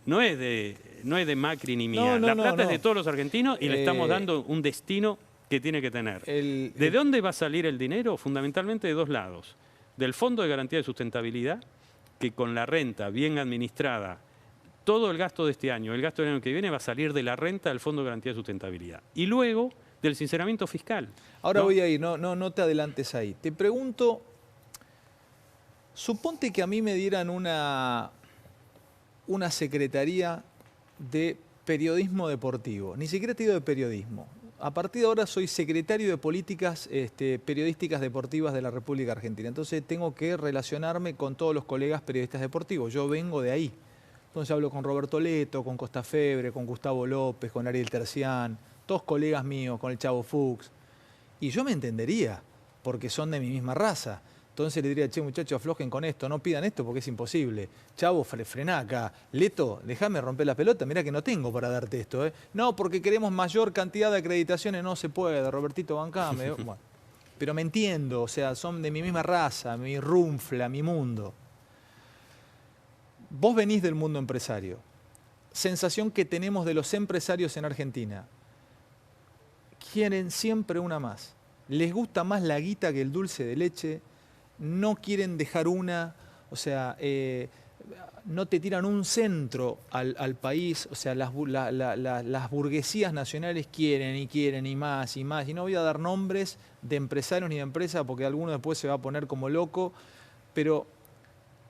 S2: no es de Macri ni mía. La plata es de todos los argentinos y le estamos dando un destino que tiene que tener. ¿De dónde va a salir el dinero? Fundamentalmente de dos lados. Del Fondo de Garantía de Sustentabilidad, que con la renta bien administrada, todo el gasto de este año, el gasto del año que viene va a salir de la renta del Fondo de Garantía de Sustentabilidad. Y luego del sinceramiento fiscal.
S1: Ahora voy a ir, no te adelantes ahí. Te pregunto, suponte que a mí me dieran una secretaría de periodismo deportivo, ni siquiera te digo de periodismo. A partir de ahora soy secretario de políticas periodísticas deportivas de la República Argentina, entonces tengo que relacionarme con todos los colegas periodistas deportivos, yo vengo de ahí. Entonces hablo con Roberto Leto, con Costa Febre, con Gustavo López, con Ariel Tercián, todos colegas míos, con el Chavo Fuchs, y yo me entendería, porque son de mi misma raza. Entonces le diría, che, muchachos, aflojen con esto, no pidan esto porque es imposible. Chavo, frená acá. Leto, déjame romper la pelota, mirá que no tengo para darte esto. No, porque queremos mayor cantidad de acreditaciones, no se puede, Robertito, bancame. Bueno, pero me entiendo, o sea, son de mi misma raza, mi runfla, mi mundo. Vos venís del mundo empresario. Sensación que tenemos de los empresarios en Argentina. Quieren siempre una más. Les gusta más la guita que el dulce de leche. No quieren dejar una, o sea, no te tiran un centro al país. O sea, las burguesías nacionales quieren y más y más. Y no voy a dar nombres de empresarios ni de empresas porque alguno después se va a poner como loco. Pero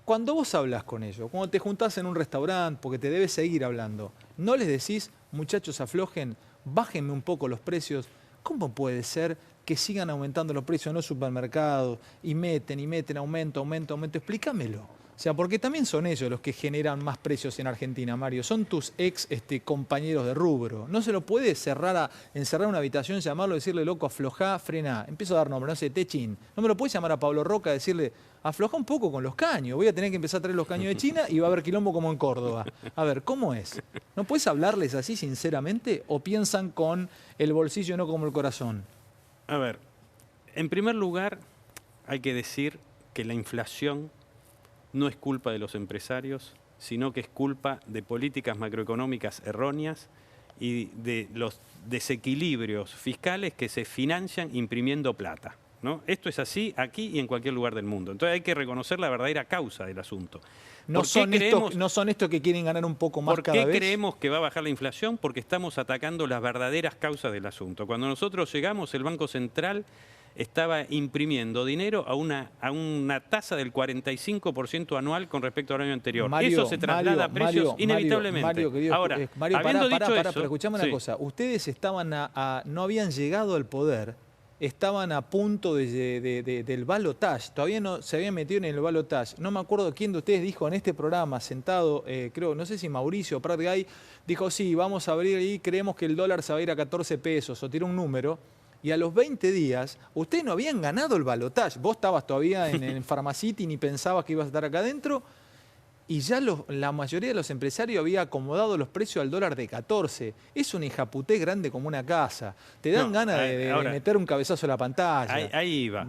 S1: cuando vos hablas con ellos, cuando te juntás en un restaurante, porque te debes seguir hablando, no les decís, muchachos, aflojen, bájenme un poco los precios. ¿Cómo puede ser que sigan aumentando los precios en los supermercados y meten, aumento? Explícamelo. O sea, porque también son ellos los que generan más precios en Argentina, Mario. Son tus ex compañeros de rubro. No se lo puede encerrar en una habitación, llamarlo, decirle, loco, aflojá, frená. Empiezo a dar nombre, no sé, Techín. No me lo puedes llamar a Pablo Roca, decirle, afloja un poco con los caños. Voy a tener que empezar a traer los caños de China y va a haber quilombo como en Córdoba. A ver, ¿cómo es? ¿No puedes hablarles así sinceramente o piensan con el bolsillo no como el corazón?
S2: A ver, en primer lugar, hay que decir que la inflación no es culpa de los empresarios, sino que es culpa de políticas macroeconómicas erróneas y de los desequilibrios fiscales que se financian imprimiendo plata, ¿no? Esto es así aquí y en cualquier lugar del mundo. Entonces hay que reconocer la verdadera causa del asunto.
S1: ¿No son estos que quieren ganar un poco más cada vez?
S2: ¿Por qué creemos que va a bajar la inflación? Porque estamos atacando las verdaderas causas del asunto. Cuando nosotros llegamos, el Banco Central estaba imprimiendo dinero a una tasa del 45% anual con respecto al año anterior. Eso se traslada a precios inevitablemente.
S1: Ahora, pero escuchame una cosa. Ustedes no habían llegado al poder, estaban a punto del balotaje. Todavía no se habían metido en el balotaje. No me acuerdo quién de ustedes dijo en este programa, sentado, creo, no sé si Mauricio o Prat Gay, dijo, sí, vamos a abrir ahí, creemos que el dólar se va a ir a 14 pesos, o tiró un número. Y a los 20 días, ustedes no habían ganado el balotaje. Vos estabas todavía en Pharmacity, ni pensabas que ibas a estar acá adentro. Y ya la mayoría de los empresarios había acomodado los precios al dólar de 14. Es un hijaputé grande como una casa. Te dan ganas de meter un cabezazo a la pantalla.
S2: Ahí va.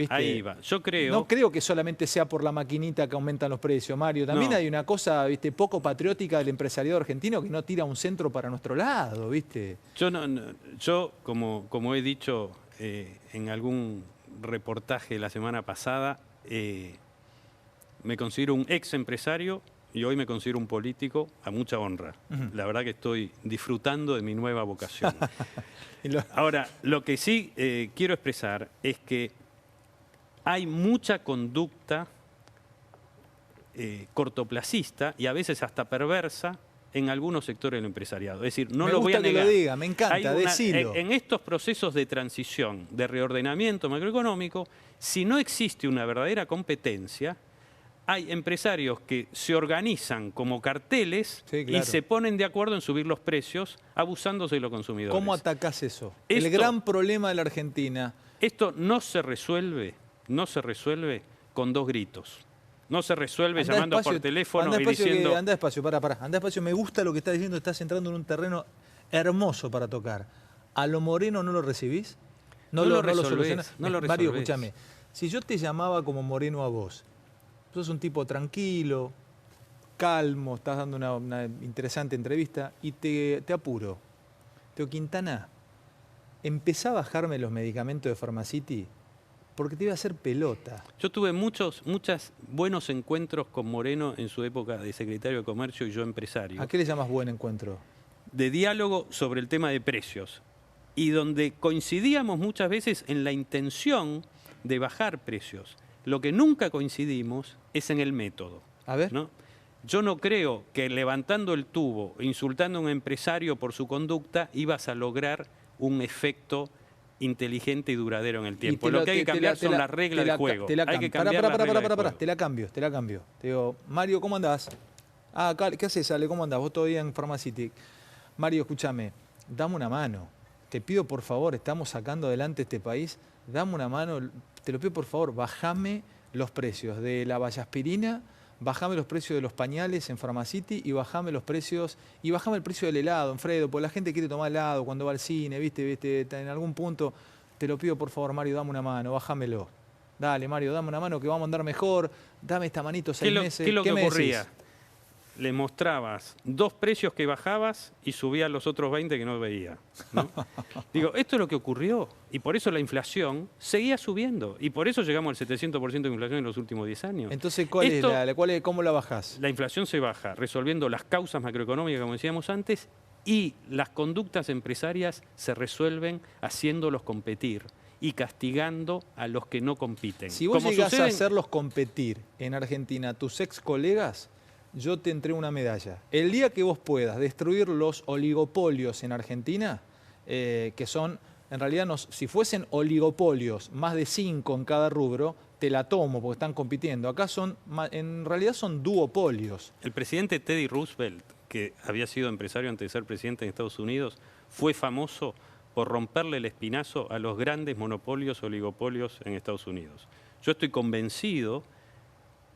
S1: No creo que solamente sea por la maquinita que aumentan los precios, Mario. También hay una cosa, poco patriótica del empresariado argentino que no tira un centro para nuestro lado, ¿viste?
S2: Yo como he dicho en algún reportaje la semana pasada, me considero un ex empresario y hoy me considero un político a mucha honra. La verdad que estoy disfrutando de mi nueva vocación. Ahora, lo que sí quiero expresar es que hay mucha conducta cortoplacista y a veces hasta perversa en algunos sectores del empresariado. Es decir, no lo voy a negar.
S1: Me gusta que lo diga, me encanta, decilo.
S2: En estos procesos de transición, de reordenamiento macroeconómico, si no existe una verdadera competencia, hay empresarios que se organizan como carteles y se ponen de acuerdo en subir los precios, abusándose de los consumidores.
S1: ¿Cómo atacás eso? El gran problema de la Argentina.
S2: Esto no se resuelve con dos gritos. No se resuelve llamando por teléfono y diciendo...
S1: Anda despacio, anda despacio. Me gusta lo que estás diciendo, estás entrando en un terreno hermoso para tocar. ¿A lo Moreno no lo recibís? ¿No lo solucionás? Mario, escúchame. Si yo te llamaba como Moreno a vos, sos un tipo tranquilo, calmo, estás dando una interesante entrevista y te apuro. Teo Quintana, empezá a bajarme los medicamentos de Pharmacity porque te iba a hacer pelota.
S2: Yo tuve muchos buenos encuentros con Moreno en su época de secretario de Comercio y yo empresario.
S1: ¿A qué le llamas buen encuentro?
S2: De diálogo sobre el tema de precios y donde coincidíamos muchas veces en la intención de bajar precios. Lo que nunca coincidimos es en el método.
S1: A ver.
S2: ¿No? Yo no creo que levantando el tubo, insultando a un empresario por su conducta, ibas a lograr un efecto inteligente y duradero en el tiempo. Lo que hay que cambiar son las reglas del juego. Hay que cambiar las reglas del juego.
S1: Te la cambio. Te digo, Mario, ¿cómo andás? Ah, ¿qué haces, Ale? ¿Cómo andás? Vos todavía en Pharmacity. Mario, escúchame, dame una mano. Te pido, por favor, estamos sacando adelante este país. Dame una mano, te lo pido, por favor, bajame los precios de la vallaspirina, bajame los precios de los pañales en Pharmacity y bajame el precio del helado, Fredo, porque la gente quiere tomar helado cuando va al cine, ¿viste? En algún punto, te lo pido, por favor, Mario, dame una mano, bájamelo. Dale, Mario, dame una mano que vamos a andar mejor, dame esta manito 6 meses.
S2: ¿Qué es lo que ocurría? Le mostrabas 2 precios que bajabas y subías los otros 20 que no veía, ¿no? Digo, esto es lo que ocurrió y por eso la inflación seguía subiendo y por eso llegamos al 700% de inflación en los últimos 10 años.
S1: Entonces, ¿cómo la bajás?
S2: La inflación se baja resolviendo las causas macroeconómicas, como decíamos antes, y las conductas empresarias se resuelven haciéndolos competir y castigando a los que no compiten.
S1: Si vos llegás a hacerlos competir en Argentina, tus ex colegas, yo te entrego una medalla. El día que vos puedas destruir los oligopolios en Argentina, que son, en realidad, si fuesen oligopolios, más de 5 en cada rubro, te la tomo porque están compitiendo. Acá en realidad son duopolios.
S2: El presidente Teddy Roosevelt, que había sido empresario antes de ser presidente en Estados Unidos, fue famoso por romperle el espinazo a los grandes monopolios, oligopolios en Estados Unidos. Yo estoy convencido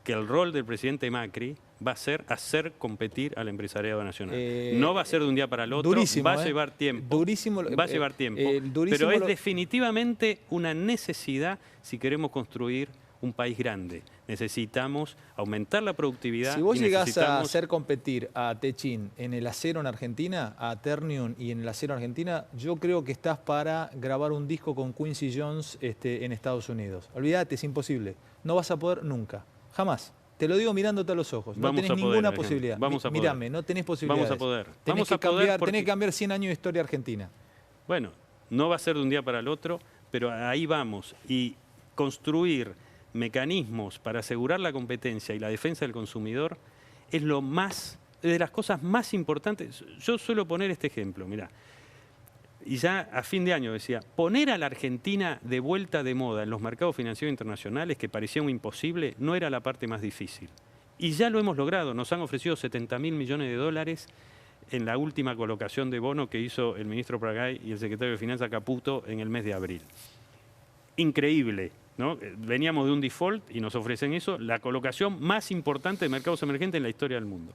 S2: que el rol del presidente Macri va a ser hacer competir al empresariado nacional. No va a ser de un día para el otro,
S1: durísimo,
S2: va a llevar tiempo.
S1: Durísimo,
S2: va a llevar tiempo, pero es definitivamente una necesidad si queremos construir un país grande. Necesitamos aumentar la productividad.
S1: Si vos llegás a hacer competir a Techin en el acero en Argentina, a Ternium y en el acero en Argentina, yo creo que estás para grabar un disco con Quincy Jones en Estados Unidos. Olvídate, es imposible. No vas a poder nunca. Jamás. Te lo digo mirándote a los ojos. No tenés ninguna posibilidad. Mírame, no tenés posibilidades.
S2: Vamos a poder.
S1: Tenés que cambiar 100 años de historia argentina.
S2: Bueno, no va a ser de un día para el otro, pero ahí vamos. Y construir mecanismos para asegurar la competencia y la defensa del consumidor es de las cosas más importantes. Yo suelo poner este ejemplo, mirá. Y ya a fin de año decía, poner a la Argentina de vuelta de moda en los mercados financieros internacionales, que parecía un imposible, no era la parte más difícil. Y ya lo hemos logrado. Nos han ofrecido 70.000 millones de dólares en la última colocación de bono que hizo el ministro Pagay y el secretario de Finanzas Caputo en el mes de abril. Increíble, ¿no? Veníamos de un default y nos ofrecen eso, la colocación más importante de mercados emergentes en la historia del mundo.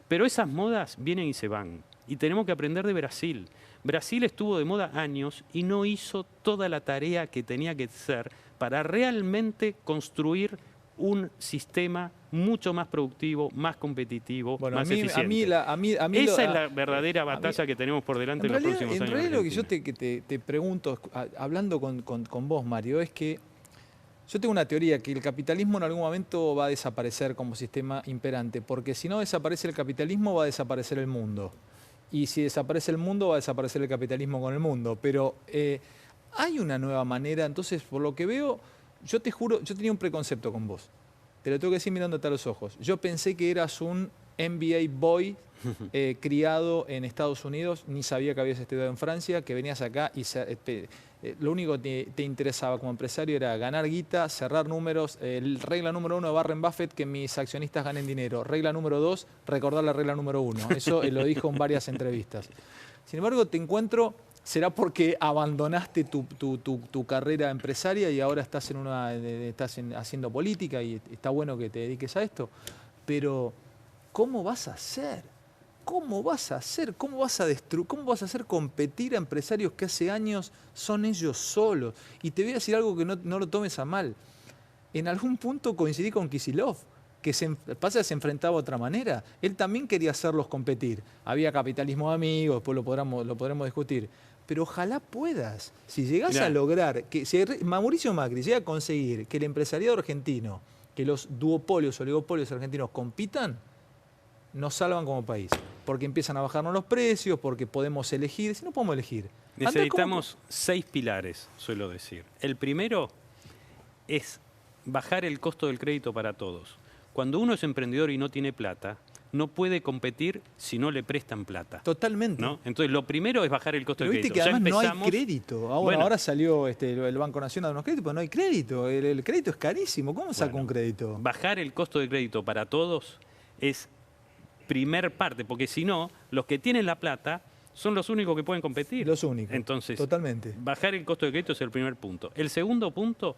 S2: Pero esas modas vienen y se van. Y tenemos que aprender de Brasil. Brasil estuvo de moda años y no hizo toda la tarea que tenía que hacer para realmente construir un sistema mucho más productivo, más competitivo, más eficiente. Esa es la verdadera batalla que tenemos por delante en los próximos años.
S1: En realidad lo que yo te pregunto, hablando con vos, Mario, es que yo tengo una teoría que el capitalismo en algún momento va a desaparecer como sistema imperante, porque si no desaparece el capitalismo va a desaparecer el mundo. Y si desaparece el mundo va a desaparecer el capitalismo con el mundo. Pero hay una nueva manera, entonces por lo que veo, yo te juro, yo tenía un preconcepto con vos. Te lo tengo que decir mirándote a los ojos. Yo pensé que eras un MBA boy criado en Estados Unidos, ni sabía que habías estudiado en Francia, que venías acá y lo único que te interesaba como empresario era ganar guita, cerrar números. Regla número 1 de Warren Buffett, que mis accionistas ganen dinero. Regla número 2, recordar la regla número 1. Eso lo dijo en varias entrevistas. Sin embargo, te encuentro, será porque abandonaste tu carrera empresaria y ahora estás haciendo política y está bueno que te dediques a esto. Pero, ¿cómo vas a hacer? ¿Cómo vas a hacer? ¿Cómo vas a hacer competir a empresarios que hace años son ellos solos? Y te voy a decir algo que no lo tomes a mal. En algún punto coincidí con Kicillof, que se enfrentaba de otra manera. Él también quería hacerlos competir. Había capitalismo de amigos, después lo podremos discutir. Pero ojalá puedas. Si llegás a lograr, si Mauricio Macri llega a conseguir que el empresariado argentino, que los duopolios, oligopolios argentinos compitan, nos salvan como país. Porque empiezan a bajarnos los precios, porque podemos elegir. Si no podemos elegir.
S2: Necesitamos 6 pilares, suelo decir. El primero es bajar el costo del crédito para todos. Cuando uno es emprendedor y no tiene plata, no puede competir si no le prestan plata.
S1: Totalmente.
S2: ¿No? Entonces, lo primero es bajar el costo del crédito.
S1: Viste que además no hay crédito. Ahora salió el Banco Nacional de unos créditos, pero no hay crédito. El crédito es carísimo. ¿Cómo saco un crédito?
S2: Bajar el costo del crédito para todos es primer parte, porque si no, los que tienen la plata son los únicos que pueden competir.
S1: Los únicos.
S2: Entonces,
S1: totalmente.
S2: Bajar el costo de crédito es el primer punto. El segundo punto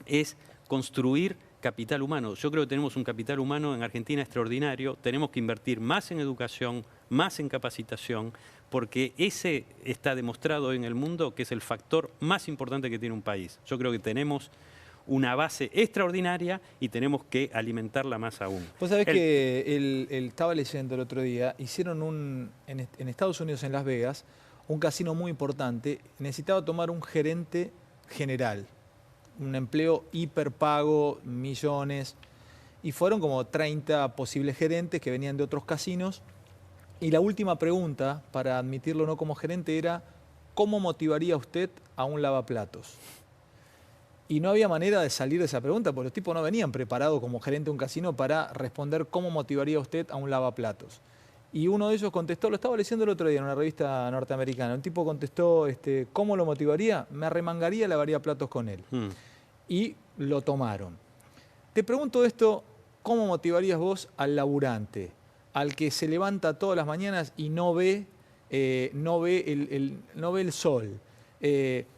S2: es construir capital humano. Yo creo que tenemos un capital humano en Argentina extraordinario. Tenemos que invertir más en educación, más en capacitación, porque ese está demostrado en el mundo que es el factor más importante que tiene un país. Yo creo que tenemos una base extraordinaria y tenemos que alimentarla más aún.
S1: Vos sabés que estaba leyendo el otro día, hicieron en Estados Unidos, en Las Vegas, un casino muy importante, necesitaba tomar un gerente general, un empleo hiperpago, millones, y fueron como 30 posibles gerentes que venían de otros casinos, y la última pregunta para admitirlo no como gerente era, ¿cómo motivaría usted a un lavaplatos? Y no había manera de salir de esa pregunta, porque los tipos no venían preparados como gerente de un casino para responder cómo motivaría usted a un lavaplatos. Y uno de ellos contestó, lo estaba leyendo el otro día en una revista norteamericana, un tipo contestó, ¿cómo lo motivaría? Me arremangaría y lavaría platos con él. Y lo tomaron. Te pregunto esto, ¿cómo motivarías vos al laburante, al que se levanta todas las mañanas y no ve el sol?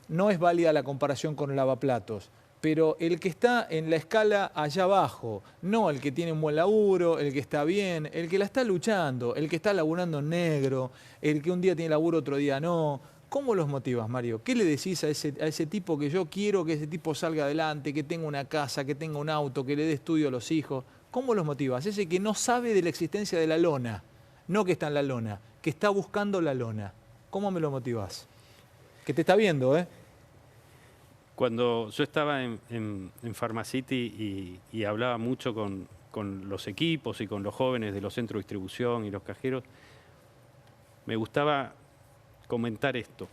S1: No es válida la comparación con el lavaplatos, pero el que está en la escala allá abajo, no el que tiene un buen laburo, el que está bien, el que la está luchando, el que está laburando en negro, el que un día tiene laburo, otro día no. ¿Cómo los motivas, Mario? ¿Qué le decís a ese tipo que yo quiero que ese tipo salga adelante, que tenga una casa, que tenga un auto, que le dé estudio a los hijos? ¿Cómo los motivas? Ese que no sabe de la existencia de la lona, no que está en la lona, que está buscando la lona. ¿Cómo me lo motivás? Que te está viendo, ¿eh?
S2: Cuando yo estaba en Pharmacity y hablaba mucho con los equipos y con los jóvenes de los centros de distribución y los cajeros, me gustaba comentar esto.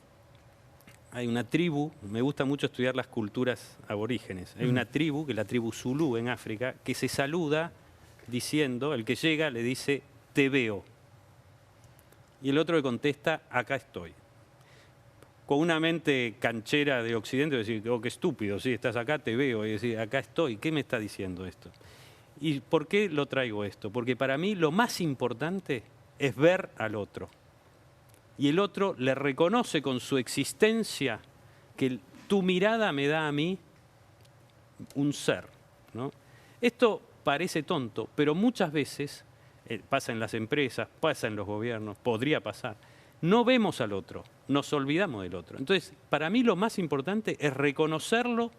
S2: Hay una tribu, me gusta mucho estudiar las culturas aborígenes. Hay una tribu, que es la tribu Zulú en África, que se saluda diciendo, el que llega le dice, te veo. Y el otro le contesta, acá estoy. Con una mente canchera de Occidente, decir, oh, qué estúpido, sí, estás acá, te veo, y decir, acá estoy, ¿qué me está diciendo esto? ¿Y por qué lo traigo esto? Porque para mí lo más importante es ver al otro. Y el otro le reconoce con su existencia que tu mirada me da a mí un ser, ¿no? Esto parece tonto, pero muchas veces pasa en las empresas, pasa en los gobiernos, podría pasar. No vemos al otro, nos olvidamos del otro. Entonces, para mí lo más importante es reconocerlo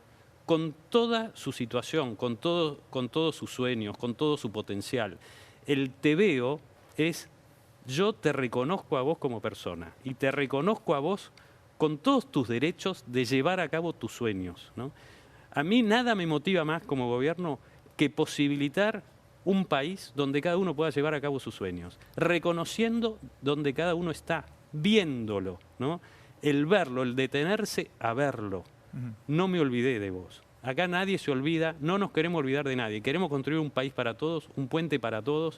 S2: con toda su situación, con todos sus sueños, con todo su potencial. El te veo es, yo te reconozco a vos como persona y te reconozco a vos con todos tus derechos de llevar a cabo tus sueños, ¿no? A mí nada me motiva más como gobierno que posibilitar un país donde cada uno pueda llevar a cabo sus sueños, reconociendo donde cada uno está, viéndolo, ¿no? El verlo, el detenerse a verlo. No me olvidé de vos. Acá nadie se olvida, no nos queremos olvidar de nadie. Queremos construir un país para todos, un puente para todos.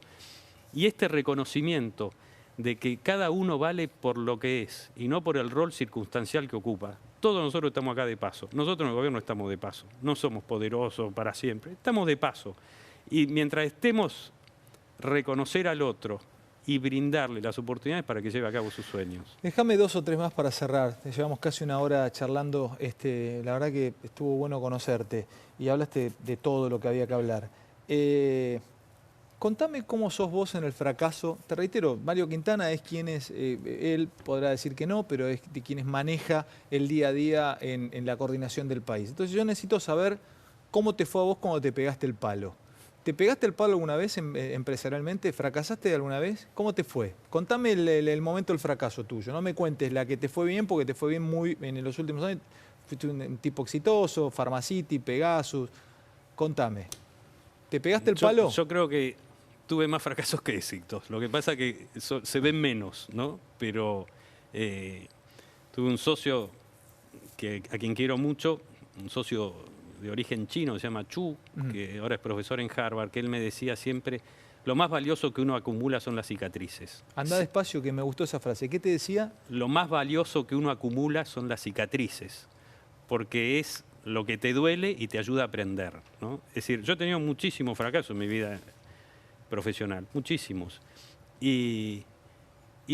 S2: Y este reconocimiento de que cada uno vale por lo que es y no por el rol circunstancial que ocupa. Todos nosotros estamos acá de paso. Nosotros en el gobierno estamos de paso. No somos poderosos para siempre. Estamos de paso. Y mientras estemos reconocer al otro y brindarle las oportunidades para que lleve a cabo sus sueños.
S1: Déjame 2 o 3 más para cerrar. Llevamos casi una hora charlando. La verdad que estuvo bueno conocerte y hablaste de todo lo que había que hablar. Contame cómo sos vos en el fracaso. Te reitero, Mario Quintana es quien es, él podrá decir que no, pero es de quienes maneja el día a día en la coordinación del país. Entonces yo necesito saber cómo te fue a vos cuando te pegaste el palo. ¿Te pegaste el palo alguna vez empresarialmente? ¿Fracasaste alguna vez? ¿Cómo te fue? Contame el momento del fracaso tuyo. No me cuentes la que te fue bien, porque te fue bien muy en los últimos años. Fuiste un tipo exitoso, Pharmacity, Pegasus. Contame. ¿Te pegaste el palo?
S2: Yo creo que tuve más fracasos que éxitos. Lo que pasa es que se ven menos, ¿no? Pero tuve un socio a quien quiero mucho, un socio de origen chino, se llama Chu, que ahora es profesor en Harvard, que él me decía siempre, lo más valioso que uno acumula son las cicatrices.
S1: Anda despacio, que me gustó esa frase. ¿Qué te decía?
S2: Lo más valioso que uno acumula son las cicatrices, porque es lo que te duele y te ayuda a aprender, ¿no? Es decir, yo he tenido muchísimos fracasos en mi vida profesional, muchísimos. Y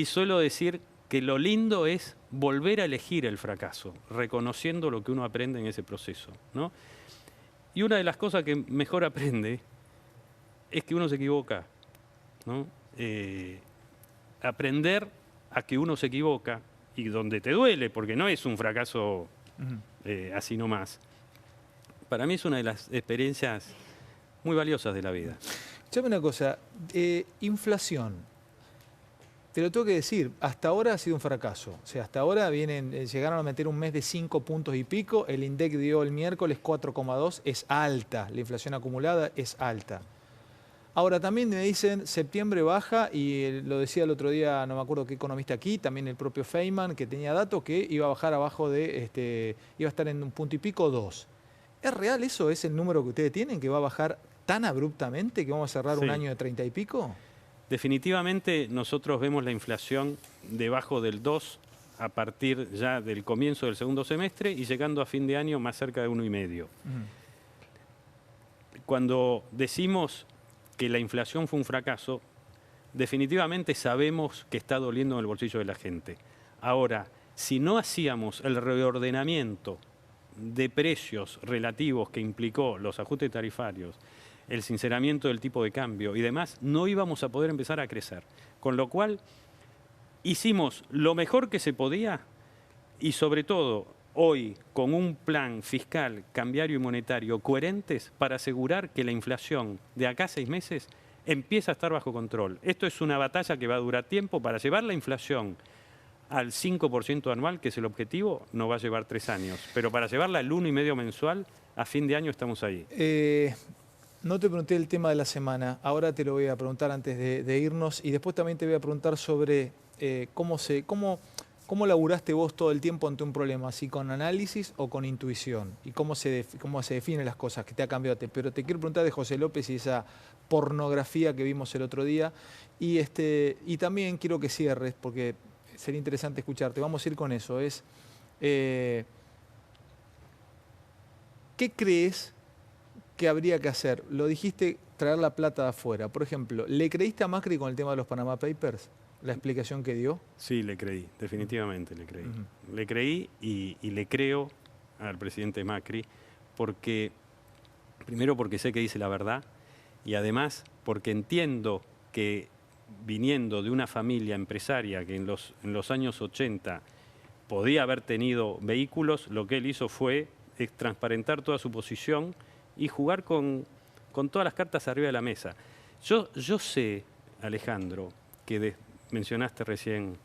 S2: suelo decir que lo lindo es volver a elegir el fracaso, reconociendo lo que uno aprende en ese proceso, ¿no? Y una de las cosas que mejor aprende es que uno se equivoca, ¿no? Aprender a que uno se equivoca y donde te duele, porque no es un fracaso así nomás. Para mí es una de las experiencias muy valiosas de la vida.
S1: Escuchame una cosa, inflación. Te lo tengo que decir, hasta ahora ha sido un fracaso. O sea, hasta ahora llegaron a meter un mes de 5 puntos y pico. El INDEC dio el miércoles 4,2. Es alta, la inflación acumulada es alta. Ahora también me dicen, septiembre baja, y lo decía el otro día, no me acuerdo qué economista aquí, también el propio Feynman, que tenía datos, que iba a bajar abajo de, iba a estar en un punto y pico, 2. ¿Es real eso? ¿Es el número que ustedes tienen, que va a bajar tan abruptamente que vamos a cerrar un año de 30 y pico?
S2: Definitivamente nosotros vemos la inflación debajo del 2 a partir ya del comienzo del segundo semestre y llegando a fin de año más cerca de 1,5. cuando decimos que la inflación fue un fracaso, definitivamente sabemos que está doliendo en el bolsillo de la gente. Ahora, si no hacíamos el reordenamiento de precios relativos que implicó los ajustes tarifarios, el sinceramiento del tipo de cambio y demás, no íbamos a poder empezar a crecer. Con lo cual, hicimos lo mejor que se podía y sobre todo hoy con un plan fiscal, cambiario y monetario coherentes para asegurar que la inflación de acá a 6 meses empieza a estar bajo control. Esto es una batalla que va a durar tiempo. Para llevar la inflación al 5% anual, que es el objetivo, nos va a llevar 3 años. Pero para llevarla al 1,5% mensual, a fin de año estamos ahí.
S1: No te pregunté el tema de la semana, ahora te lo voy a preguntar antes de irnos y después también te voy a preguntar sobre cómo laburaste vos todo el tiempo ante un problema, si con análisis o con intuición y cómo se definen las cosas, que te ha cambiado. Pero te quiero preguntar de José López y esa pornografía que vimos el otro día y también quiero que cierres porque sería interesante escucharte. Vamos a ir con eso. ¿Qué crees que habría que hacer? Lo dijiste, traer la plata de afuera. Por ejemplo, ¿le creíste a Macri con el tema de los Panama Papers? ¿La explicación que dio?
S2: Sí, le creí, definitivamente le creí. Le creí y le creo al presidente Macri porque, primero porque sé que dice la verdad y además porque entiendo que viniendo de una familia empresaria que en los años 80 podía haber tenido vehículos, lo que él hizo fue transparentar toda su posición y jugar con todas las cartas arriba de la mesa. Yo sé, Alejandro, que mencionaste recién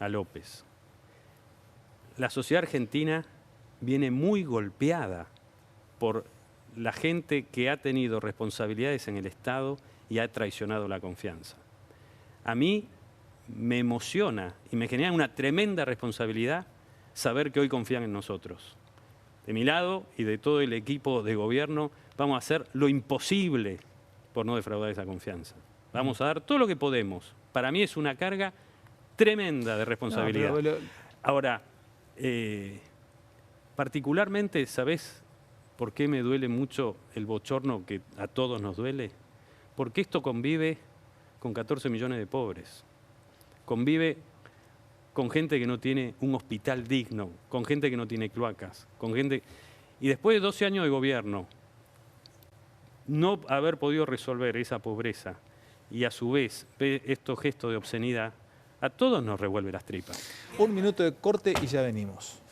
S2: a López. La sociedad argentina viene muy golpeada por la gente que ha tenido responsabilidades en el Estado y ha traicionado la confianza. A mí me emociona y me genera una tremenda responsabilidad saber que hoy confían en nosotros. De mi lado y de todo el equipo de gobierno vamos a hacer lo imposible por no defraudar esa confianza. Vamos a dar todo lo que podemos. Para mí es una carga tremenda de responsabilidad. No, ahora, particularmente, ¿sabés por qué me duele mucho el bochorno que a todos nos duele? Porque esto convive con 14 millones de pobres. Convive con gente que no tiene un hospital digno, con gente que no tiene cloacas, con gente... Y después de 12 años de gobierno, no haber podido resolver esa pobreza y a su vez ver estos gestos de obscenidad, a todos nos revuelve las tripas.
S1: Un minuto de corte y ya venimos.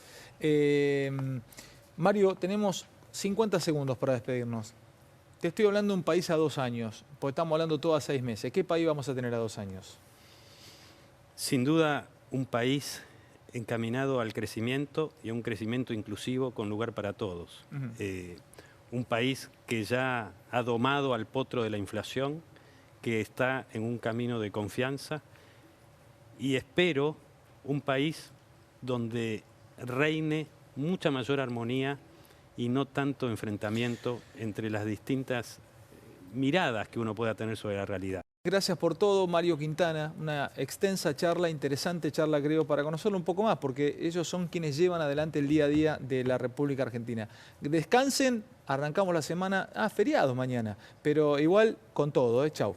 S1: Mario, tenemos 50 segundos para despedirnos. Te estoy hablando de un país a 2 años, porque estamos hablando todo a 6 meses. ¿Qué país vamos a tener a 2 años?
S2: Sin duda, un país encaminado al crecimiento y a un crecimiento inclusivo con lugar para todos. Un país que ya ha domado al potro de la inflación, que está en un camino de confianza y espero un país donde reine mucha mayor armonía y no tanto enfrentamiento entre las distintas miradas que uno pueda tener sobre la realidad.
S1: Gracias por todo, Mario Quintana. Una extensa charla, interesante charla, creo, para conocerlo un poco más, porque ellos son quienes llevan adelante el día a día de la República Argentina. Descansen, arrancamos la semana, feriado mañana, pero igual con todo, chau.